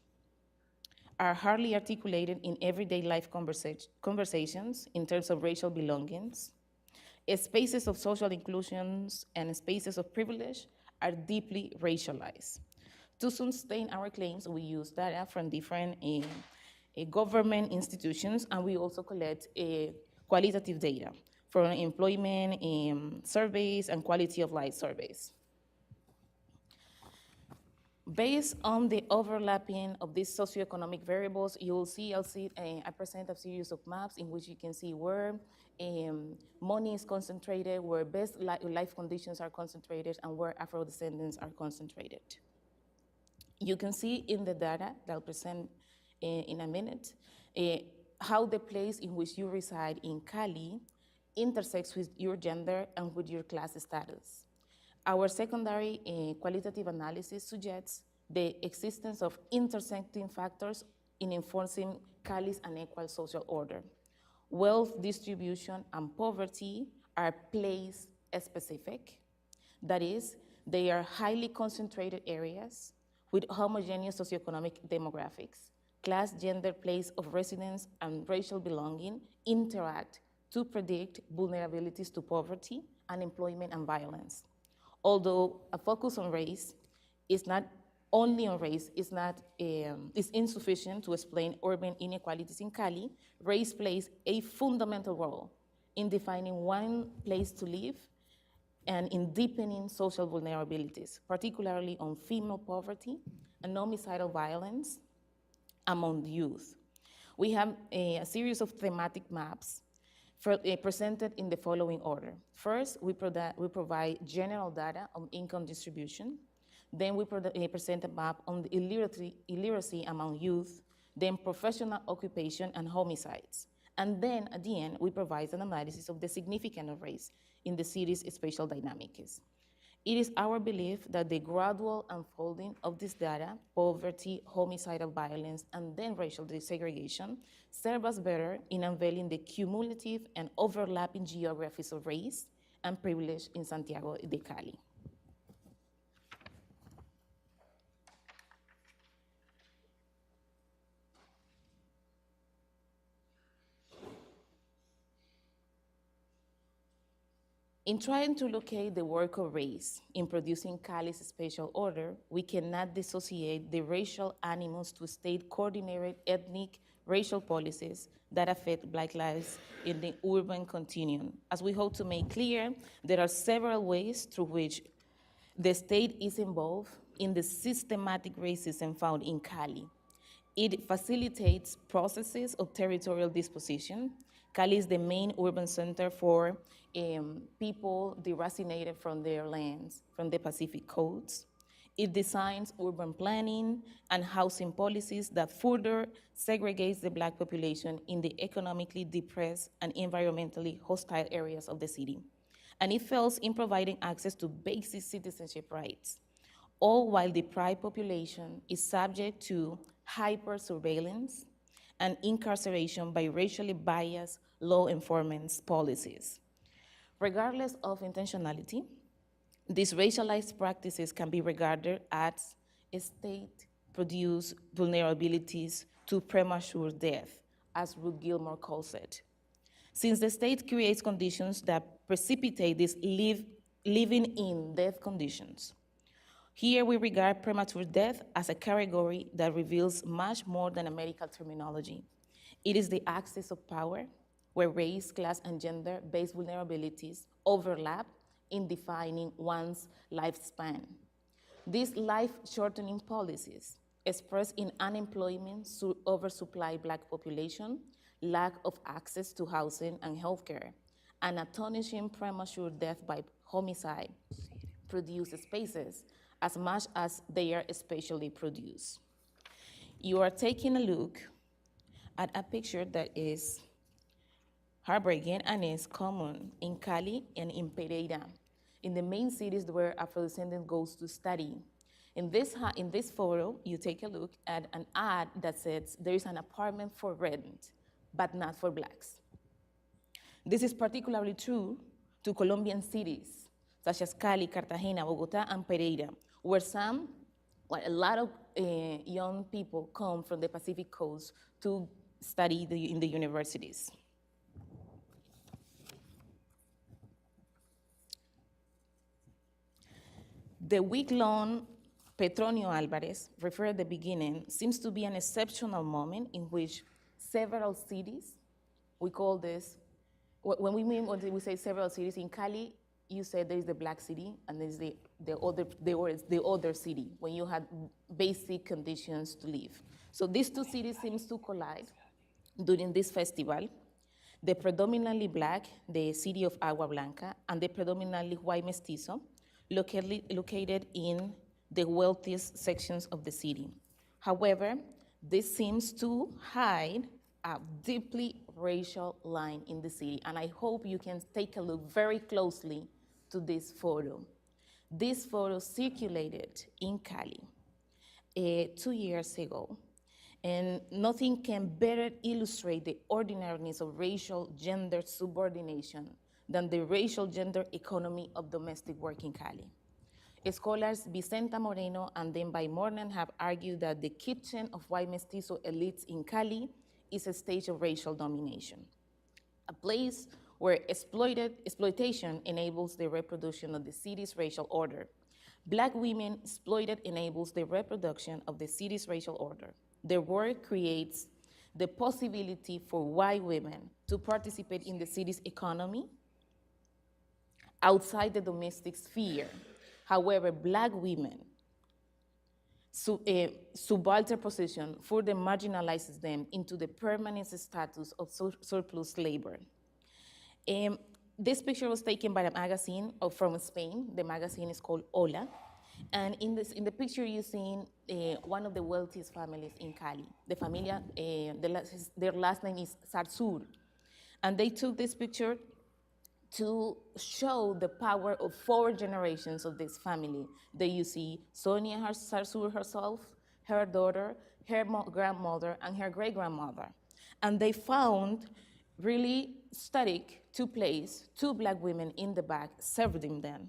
are hardly articulated in everyday life conversations in terms of racial belongings, spaces of social inclusions and spaces of privilege are deeply racialized. To sustain our claims, we use data from different government institutions, and we also collect qualitative data from employment surveys and quality of life surveys. Based on the overlapping of these socioeconomic variables, you will see, I present a series of maps in which you can see where money is concentrated, where best life conditions are concentrated, and where Afro-descendants are concentrated. You can see in the data that I'll present in a minute, how the place in which you reside in Cali intersects with your gender and with your class status. Our secondary qualitative analysis suggests the existence of intersecting factors in enforcing Cali's unequal social order. Wealth distribution and poverty are place-specific. That is, they are highly concentrated areas with homogeneous socioeconomic demographics. Class, gender, place of residence, and racial belonging interact to predict vulnerabilities to poverty, unemployment, and violence. Although a focus on race is not only on race, is insufficient to explain urban inequalities in Cali, race plays a fundamental role in defining one place to live and in deepening social vulnerabilities, particularly on female poverty and homicidal violence among youth. We have a series of thematic maps presented in the following order. First, we provide general data on income distribution. Then we present a map on the illiteracy among youth, then professional occupation and homicides. And then at the end, we provide an analysis of the significance of race in the city's spatial dynamics. It is our belief that the gradual unfolding of this data, poverty, homicidal violence, and then racial desegregation, serve us better in unveiling the cumulative and overlapping geographies of race and privilege in Santiago de Cali. In trying to locate the work of race in producing Cali's spatial order, we cannot dissociate the racial animus to state-coordinated ethnic racial policies that affect Black lives in the urban continuum. As we hope to make clear, there are several ways through which the state is involved in the systematic racism found in Cali. It facilitates processes of territorial disposition. Cali is the main urban center for people deracinated from their lands, from the Pacific coast. It designs urban planning and housing policies that further segregates the Black population in the economically depressed and environmentally hostile areas of the city. And it fails in providing access to basic citizenship rights, all while the deprived population is subject to hyper-surveillance and incarceration by racially biased law enforcement policies. Regardless of intentionality, these racialized practices can be regarded as state-produced vulnerabilities to premature death, as Ruth Gilmore calls it. Since the state creates conditions that precipitate these living in death conditions. Here we regard premature death as a category that reveals much more than a medical terminology. It is the axis of power where race, class, and gender-based vulnerabilities overlap in defining one's lifespan. These life-shortening policies expressed in unemployment, oversupply Black population, lack of access to housing and healthcare, and astonishing premature death by homicide produce spaces as much as they are spatially produced. You are taking a look at a picture that is heartbreaking and is common in Cali and in Pereira, in the main cities where Afro-descendant goes to study. In this photo, you take a look at an ad that says there is an apartment for rent, but not for Blacks. This is particularly true to Colombian cities, such as Cali, Cartagena, Bogota, and Pereira, where a lot of young people come from the Pacific coast to study in the universities. The week-long Petronio Alvarez, referred at the beginning, seems to be an exceptional moment in which several cities, we call this, when we say several cities, in Cali, you said there is the Black city and there's the other city, when you had basic conditions to live. So these two cities seem to collide during this festival. The predominantly Black, the city of Agua Blanca, and the predominantly white mestizo, located in the wealthiest sections of the city. However, this seems to hide a deeply racial line in the city, and I hope you can take a look very closely to this photo. This photo circulated in Cali 2 years ago, and nothing can better illustrate the ordinariness of racial gender subordination than the racial gender economy of domestic work in Cali. Scholars Vicenta Moreno and Denby Mornan have argued that the kitchen of white mestizo elites in Cali is a stage of racial domination, a place where exploitation enables the reproduction of the city's racial order. Black women exploited enables the reproduction of the city's racial order. Their work creates the possibility for white women to participate in the city's economy outside the domestic sphere. However, Black women subaltern position further marginalizes them into the permanent status of surplus labor. This picture was taken by a magazine from Spain. The magazine is called Hola. And in the picture, you're seeing one of the wealthiest families in Cali. The familia, their last name is Sarsur. And they took this picture to show the power of 4 generations of this family. There you see Sonia Sarsur herself, her daughter, her grandmother, and her great-grandmother. And they found really static to place 2 Black women in the back serving them.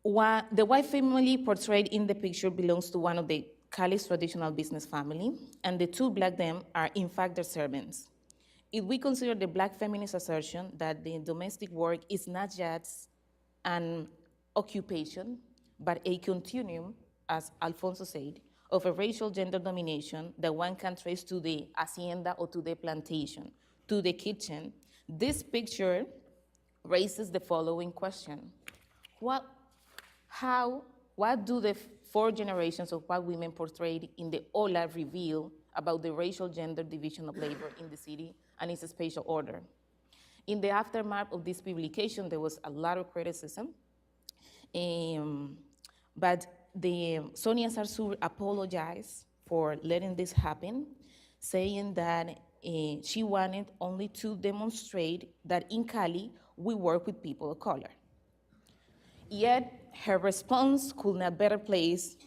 The white family portrayed in the picture belongs to one of the Cali's traditional business family, and the 2 Black them are in fact their servants. if we consider the Black feminist assertion that the domestic work is not just an occupation, but a continuum, as Alfonso said, of a racial gender domination that one can trace to the hacienda or to the plantation, to the kitchen, this picture raises the following question. What do the four generations of white women portrayed in the Ola reveal about the racial gender division of labor in the city and its spatial order? In the aftermath of this publication, there was a lot of criticism, but Sonia Sarsour apologized for letting this happen, saying that she wanted only to demonstrate that in Cali, we work with people of color. Yet her response could not be better placed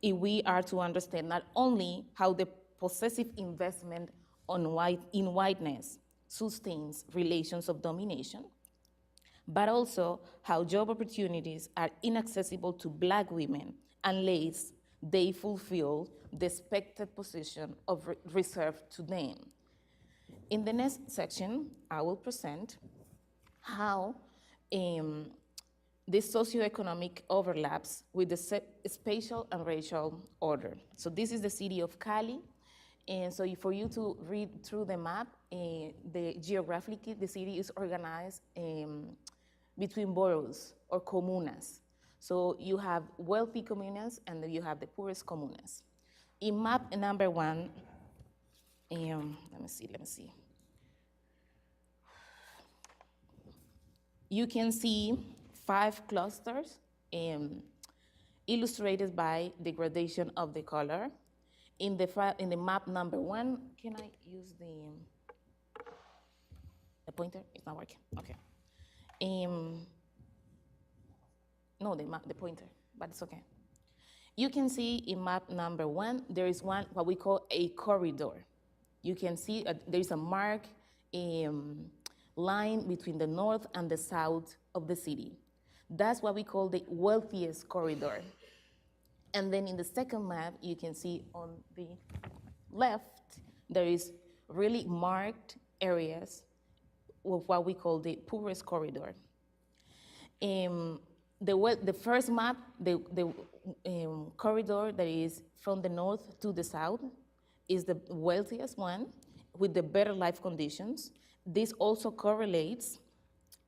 if we are to understand not only how the possessive investment in whiteness sustains relations of domination, but also how job opportunities are inaccessible to Black women unless they fulfill the expected position reserved to them. In the next section, I will present how this socioeconomic overlaps with the spatial and racial order. So this is the city of Cali. And so for you to read through the map, geographically, the city is organized between boroughs or comunas. So you have wealthy comunas and then you have the poorest comunas. In map number 1, let me see. You can see 5 clusters illustrated by the gradation of the color. In the map number 1, can I use the pointer? It's not working. Okay. No, the pointer, but it's okay. You can see in map number 1, there is what we call a corridor. You can see there is a marked line between the north and the south of the city. That's what we call the wealthiest corridor. And then in the second map, you can see on the left, there is really marked areas of what we call the poorest corridor. The first map, the corridor that is from the north to the south is the wealthiest one with the better life conditions. This also correlates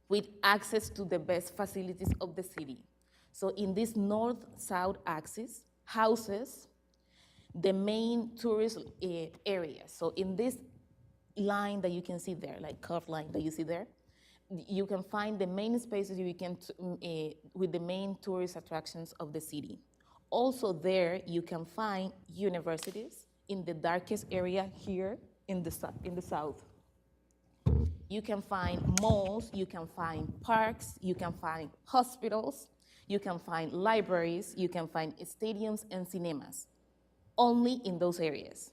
with access to the best facilities of the city. So in this north-south axis, houses the main tourist areas. So in this line that you can see there, like curved line that you see there, you can find the main spaces you can with the main tourist attractions of the city. Also there, you can find universities in the darkest area here in the south. You can find malls, you can find parks, you can find hospitals, you can find libraries, you can find stadiums and cinemas, only in those areas.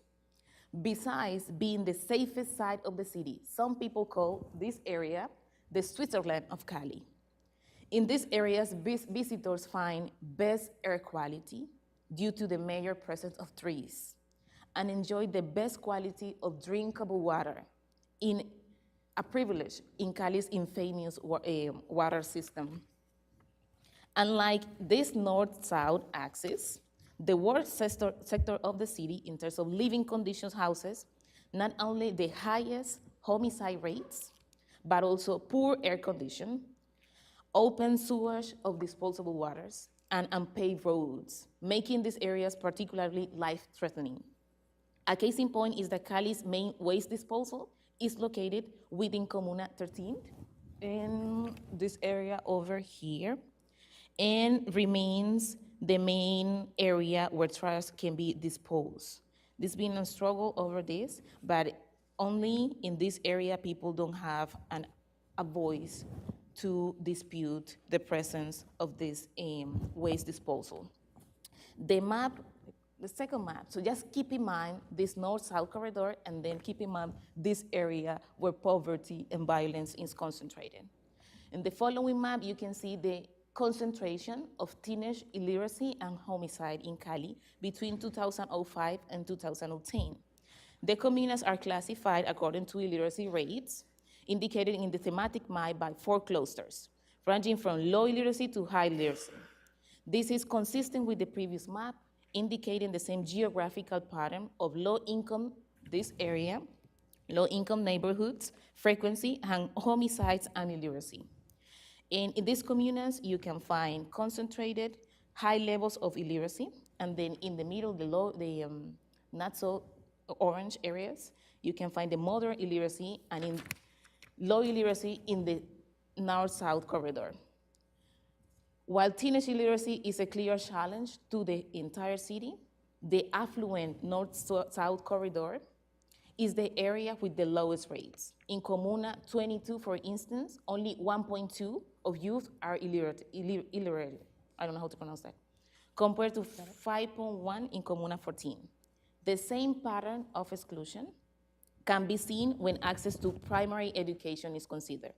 Besides being the safest side of the city, some people call this area the Switzerland of Cali. In these areas, visitors find best air quality due to the major presence of trees and enjoy the best quality of drinkable water, in a privilege in Cali's infamous water system. Unlike this north-south axis, the worst sector of the city in terms of living conditions houses not only the highest homicide rates, but also poor air condition, open sewage of disposable waters, and unpaved roads, making these areas particularly life-threatening. A case in point is that Cali's main waste disposal is located within Comuna 13, in this area over here, and remains the main area where trash can be disposed. There's been a struggle over this, but only in this area people don't have a voice to dispute the presence of this waste disposal. The second map, so just keep in mind this north-south corridor, and then keep in mind this area where poverty and violence is concentrated. In the following map, you can see the concentration of teenage illiteracy and homicide in Cali between 2005 and 2010. The communas are classified according to illiteracy rates, indicated in the thematic map by 4 clusters, ranging from low illiteracy to high literacy. This is consistent with the previous map, indicating the same geographical pattern of low income, this area, low income neighborhoods, frequency, and homicides and illiteracy. And in these communas, you can find concentrated high levels of illiteracy, and then in the middle, the not so orange areas, you can find the moderate illiteracy, and in low illiteracy in the north-south corridor. While teenage illiteracy is a clear challenge to the entire city, the affluent north-south corridor is the area with the lowest rates. In Comuna 22, for instance, only 1.2 of youth are illiterate. I don't know how to pronounce that, compared to 5.1 in Comuna 14. The same pattern of exclusion can be seen when access to primary education is considered.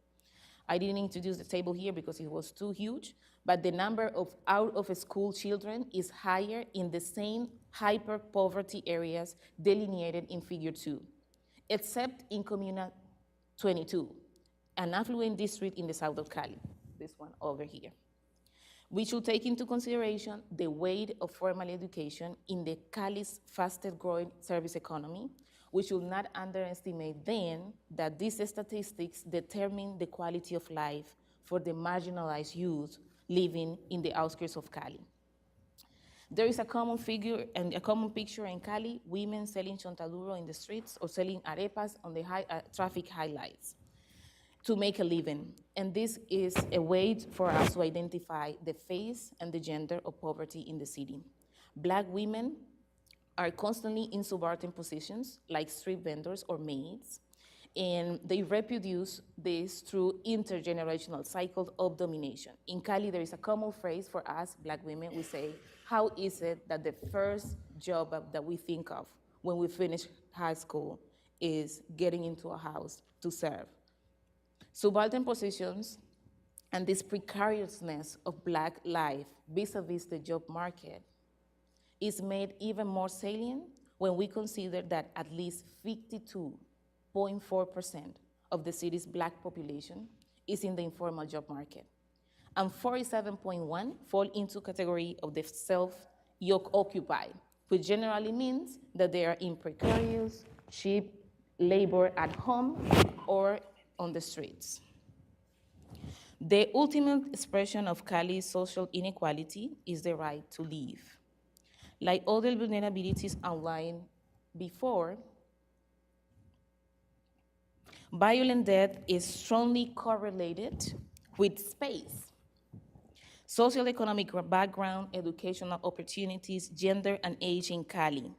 I didn't introduce the table here because it was too huge, but the number of out-of-school children is higher in the same hyper-poverty areas delineated in Figure 2, except in Comuna 22, an affluent district in the south of Cali, this one over here. We should take into consideration the weight of formal education in the Cali's fastest growing service economy. We should not underestimate then that these statistics determine the quality of life for the marginalized youth living in the outskirts of Cali. There is a common figure and a common picture in Cali, women selling chontaduro in the streets or selling arepas on the traffic highlights to make a living. And this is a way for us to identify the face and the gender of poverty in the city. Black women are constantly in subaltern positions, like street vendors or maids, and they reproduce this through intergenerational cycles of domination. In Cali, there is a common phrase for us, Black women. We say, how is it that the first job that we think of when we finish high school is getting into a house to serve? Subaltern positions and this precariousness of Black life vis-a-vis the job market is made even more salient when we consider that at least 52.4% of the city's Black population is in the informal job market, and 47.1% fall into category of the self-occupied, which generally means that they are in precarious, cheap labor at home or on the streets. The ultimate expression of Cali's social inequality is the right to live. Like other vulnerabilities outlined before, violent death is strongly correlated with space, socioeconomic background, educational opportunities, gender, and age in Cali.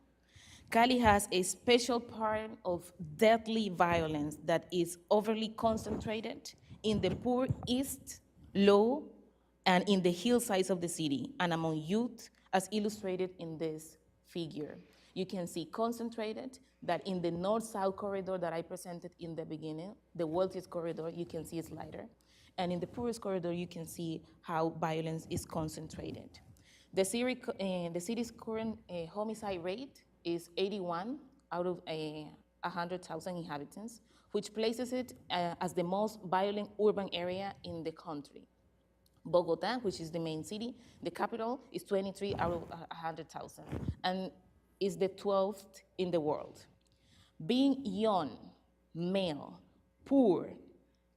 Cali has a special pattern of deadly violence that is overly concentrated in the poor east, low, and in the hillsides of the city, and among youth, as illustrated in this figure. You can see concentrated that in the north-south corridor that I presented in the beginning, the wealthiest corridor, you can see it's lighter. And in the poorest corridor, you can see how violence is concentrated. The city's current homicide rate is 81 out of 100,000 inhabitants, which places it as the most violent urban area in the country. Bogota, which is the main city, the capital, is 23 out of 100,000 and is the 12th in the world. Being young, male, poor,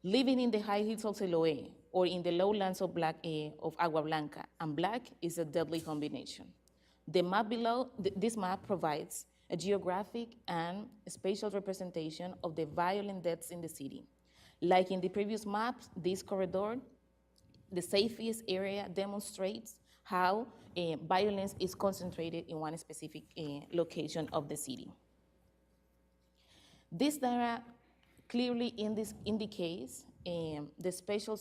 living in the high hills of Siloé or in the lowlands of Agua Blanca and Black is a deadly combination. The map below, this map provides a geographic and spatial representation of the violent deaths in the city. Like in the previous maps, this corridor, the safest area, demonstrates how violence is concentrated in one specific location of the city. This data clearly indicates the spatial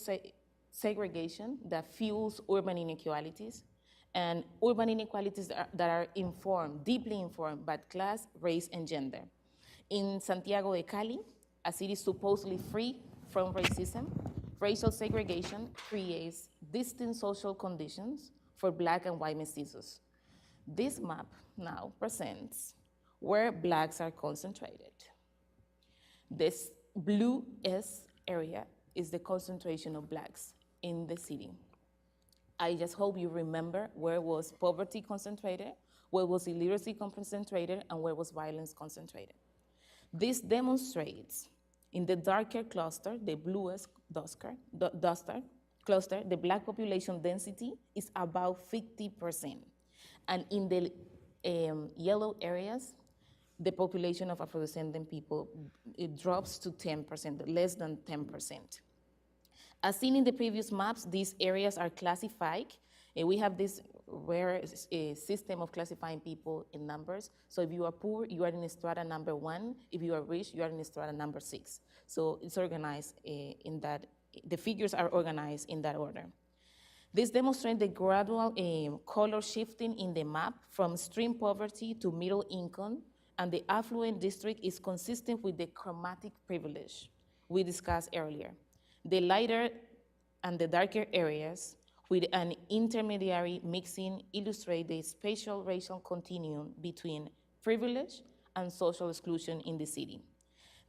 segregation that fuels urban inequalities, and urban inequalities that are informed, deeply informed by class, race, and gender. In Santiago de Cali, a city supposedly free from racism, racial segregation creates distinct social conditions for Black and white mestizos. This map now presents where blacks are concentrated. This blue S area is the concentration of blacks in the city. I just hope you remember where was poverty concentrated, where was illiteracy concentrated, and where was violence concentrated. This demonstrates in the darker cluster, the bluest duster cluster, the black population density is about 50%. And in the yellow areas, the population of Afro-descendant people, it drops to 10%, less than 10%. As seen in the previous maps, these areas are classified. We have this rare system of classifying people in numbers. So if you are poor, you are in strata number 1. If you are rich, you are in strata number 6. So it's organized in that, the figures are organized in that order. This demonstrates the gradual color shifting in the map from extreme poverty to middle income, and the affluent district is consistent with the chromatic privilege we discussed earlier. The lighter and the darker areas with an intermediary mixing illustrate the spatial racial continuum between privilege and social exclusion in the city.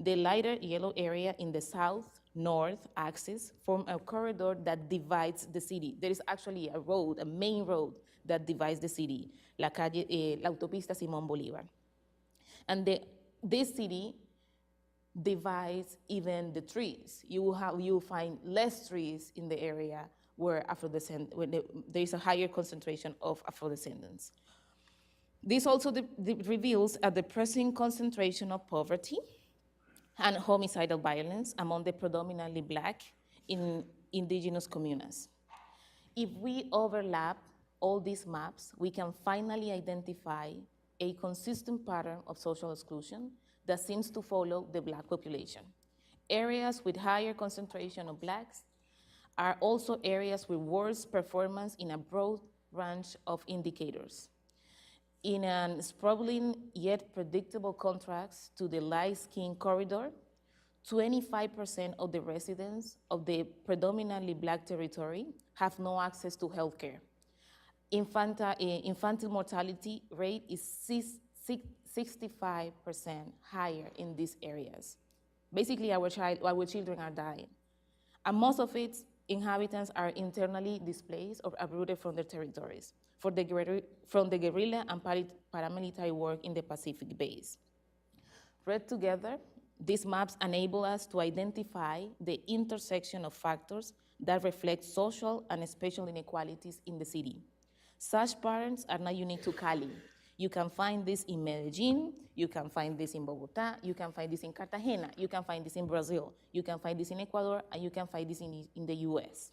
The lighter yellow area in the south-north axis form a corridor that divides the city. There is actually a road, a main road that divides the city, la autopista Simón Bolívar. And this city divides even the trees. You will find less trees in the area where there is a higher concentration of Afro-descendants. This also reveals a depressing concentration of poverty and homicidal violence among the predominantly Black in indigenous communes. If we overlap all these maps, we can finally identify a consistent pattern of social exclusion that seems to follow the Black population. Areas with higher concentration of Blacks are also areas with worse performance in a broad range of indicators. In an sprawling yet predictable contrast to the light skin corridor, 25% of the residents of the predominantly Black territory have no access to healthcare. Infantile mortality rate is 65% higher in these areas. Basically, our children are dying. And most of its inhabitants are internally displaced or uprooted from their territories from the guerrilla and paramilitary work in the Pacific base. Read together, these maps enable us to identify the intersection of factors that reflect social and spatial inequalities in the city. Such patterns are not unique to Cali. You can find this in Medellin, you can find this in Bogota, you can find this in Cartagena, you can find this in Brazil, you can find this in Ecuador, and you can find this in the US.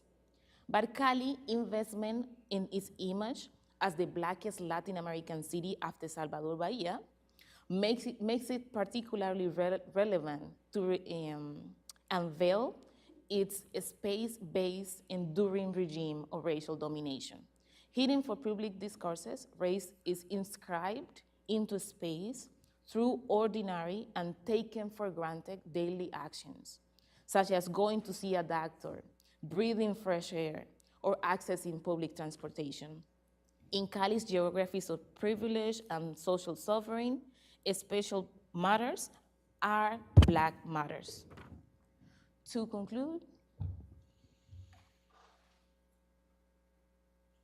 But Cali investment in its image as the Blackest Latin American city after Salvador Bahia makes it particularly relevant to unveil its space-based enduring regime of racial domination. Hidden for public discourses, race is inscribed into space through ordinary and taken for granted daily actions, such as going to see a doctor, breathing fresh air, or accessing public transportation. In Cali's geographies of privilege and social suffering, special matters are Black matters. To conclude,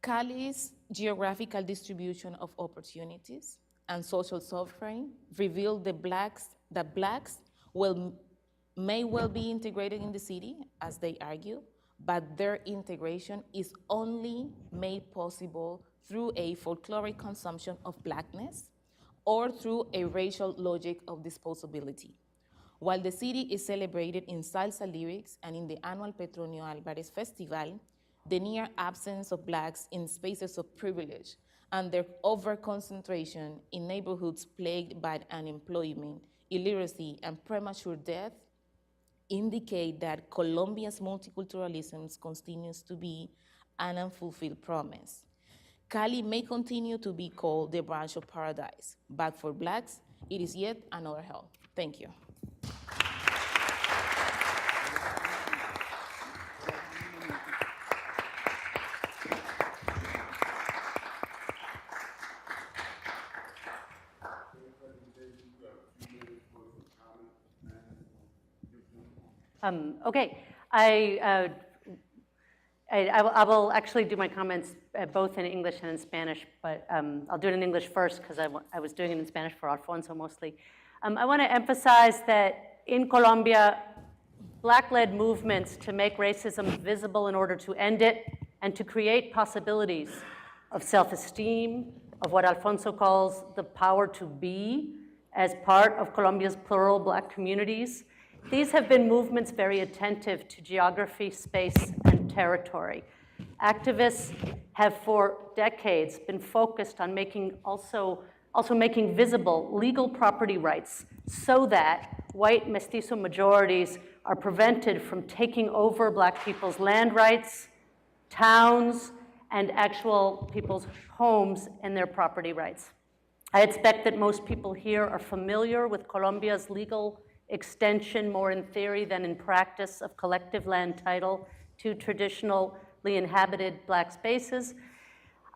Cali's geographical distribution of opportunities and social suffering reveal that Blacks may well be integrated in the city, as they argue, but their integration is only made possible through a folkloric consumption of Blackness or through a racial logic of disposability. While the city is celebrated in salsa lyrics and in the annual Petronio Alvarez Festival, the near absence of Blacks in spaces of privilege and their over-concentration in neighborhoods plagued by unemployment, illiteracy, and premature death indicate that Colombia's multiculturalism continues to be an unfulfilled promise. Cali may continue to be called the branch of paradise, but for Blacks, it is yet another hell. Thank you. Okay, I will actually do my comments both in English and in Spanish, but I'll do it in English first because I was doing it in Spanish for Alfonso mostly. I want to emphasize that in Colombia, Black-led movements to make racism visible in order to end it and to create possibilities of self-esteem, of what Alfonso calls the power to be as part of Colombia's plural Black communities. These have been movements very attentive to geography, space, and territory. Activists have for decades been focused on making also making visible legal property rights so that white mestizo majorities are prevented from taking over Black people's land rights, towns, and actual people's homes and their property rights. I expect that most people here are familiar with Colombia's legal extension, more in theory than in practice, of collective land title to traditionally inhabited Black spaces.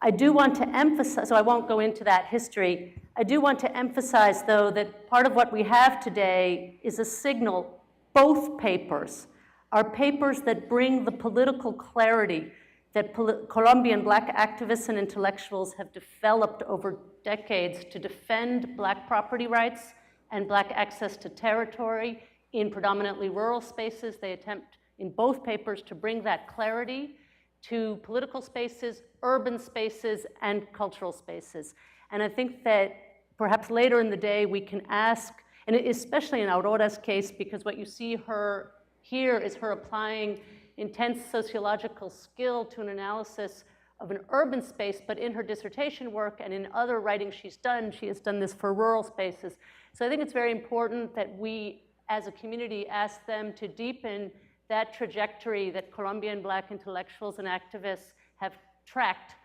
I do want to emphasize, so I won't go into that history, I do want to emphasize, though, that part of what we have today is a signal. Both papers are papers that bring the political clarity that Colombian Black activists and intellectuals have developed over decades to defend Black property rights and Black access to territory in predominantly rural spaces. They attempt in both papers to bring that clarity to political spaces, urban spaces, and cultural spaces. And I think that perhaps later in the day we can ask, and especially in Aurora's case, because what you see her here is her applying intense sociological skill to an analysis of an urban space, but in her dissertation work and in other writing she's done, she has done this for rural spaces. So I think it's very important that we, as a community, ask them to deepen that trajectory that Colombian Black intellectuals and activists have tracked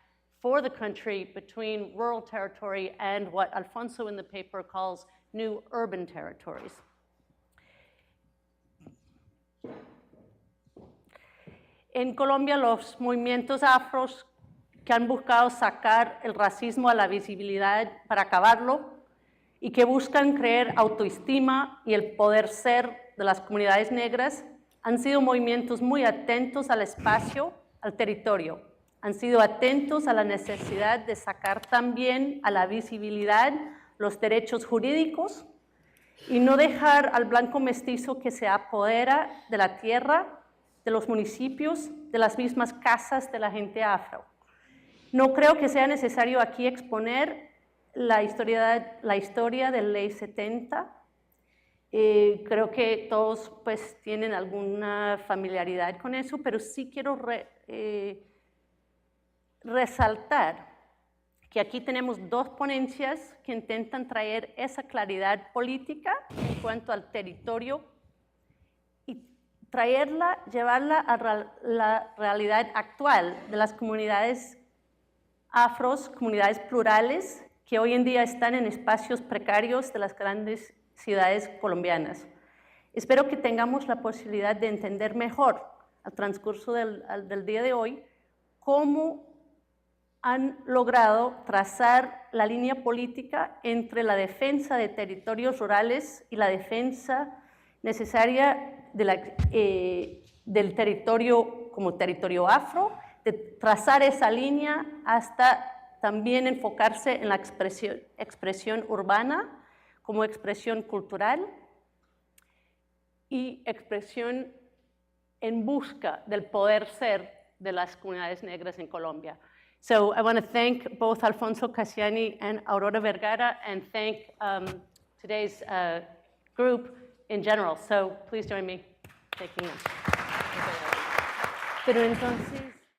for the country between rural territory and what Alfonso in the paper calls new urban territories. En Colombia, los movimientos afros que han buscado sacar el racismo a la visibilidad para acabarlo y que buscan crear autoestima y el poder ser de las comunidades negras han sido movimientos muy atentos al espacio, al territorio. Han sido atentos a la necesidad de sacar también a la visibilidad los derechos jurídicos y no dejar al blanco mestizo que se apodera de la tierra, de los municipios, de las mismas casas de la gente afro. No creo que sea necesario aquí exponer la historia de Ley 70. Creo que todos pues, tienen alguna familiaridad con eso, pero sí quiero resaltar que aquí tenemos dos ponencias que intentan traer esa claridad política en cuanto al territorio y traerla, llevarla a la realidad actual de las comunidades afros, comunidades plurales, que hoy en día están en espacios precarios de las grandes ciudades colombianas. Espero que tengamos la posibilidad de entender mejor al transcurso del día de hoy cómo han logrado trazar la línea política entre la defensa de territorios rurales y la defensa necesaria de del territorio como territorio afro, de trazar esa línea hasta también enfocarse en la expresión urbana como expresión cultural y expresión en busca del poder ser de las comunidades negras en Colombia. So I want to thank both Alfonso Cassiani and Aurora Vergara and thank today's group in general. So please join me thanking them. Pero entonces...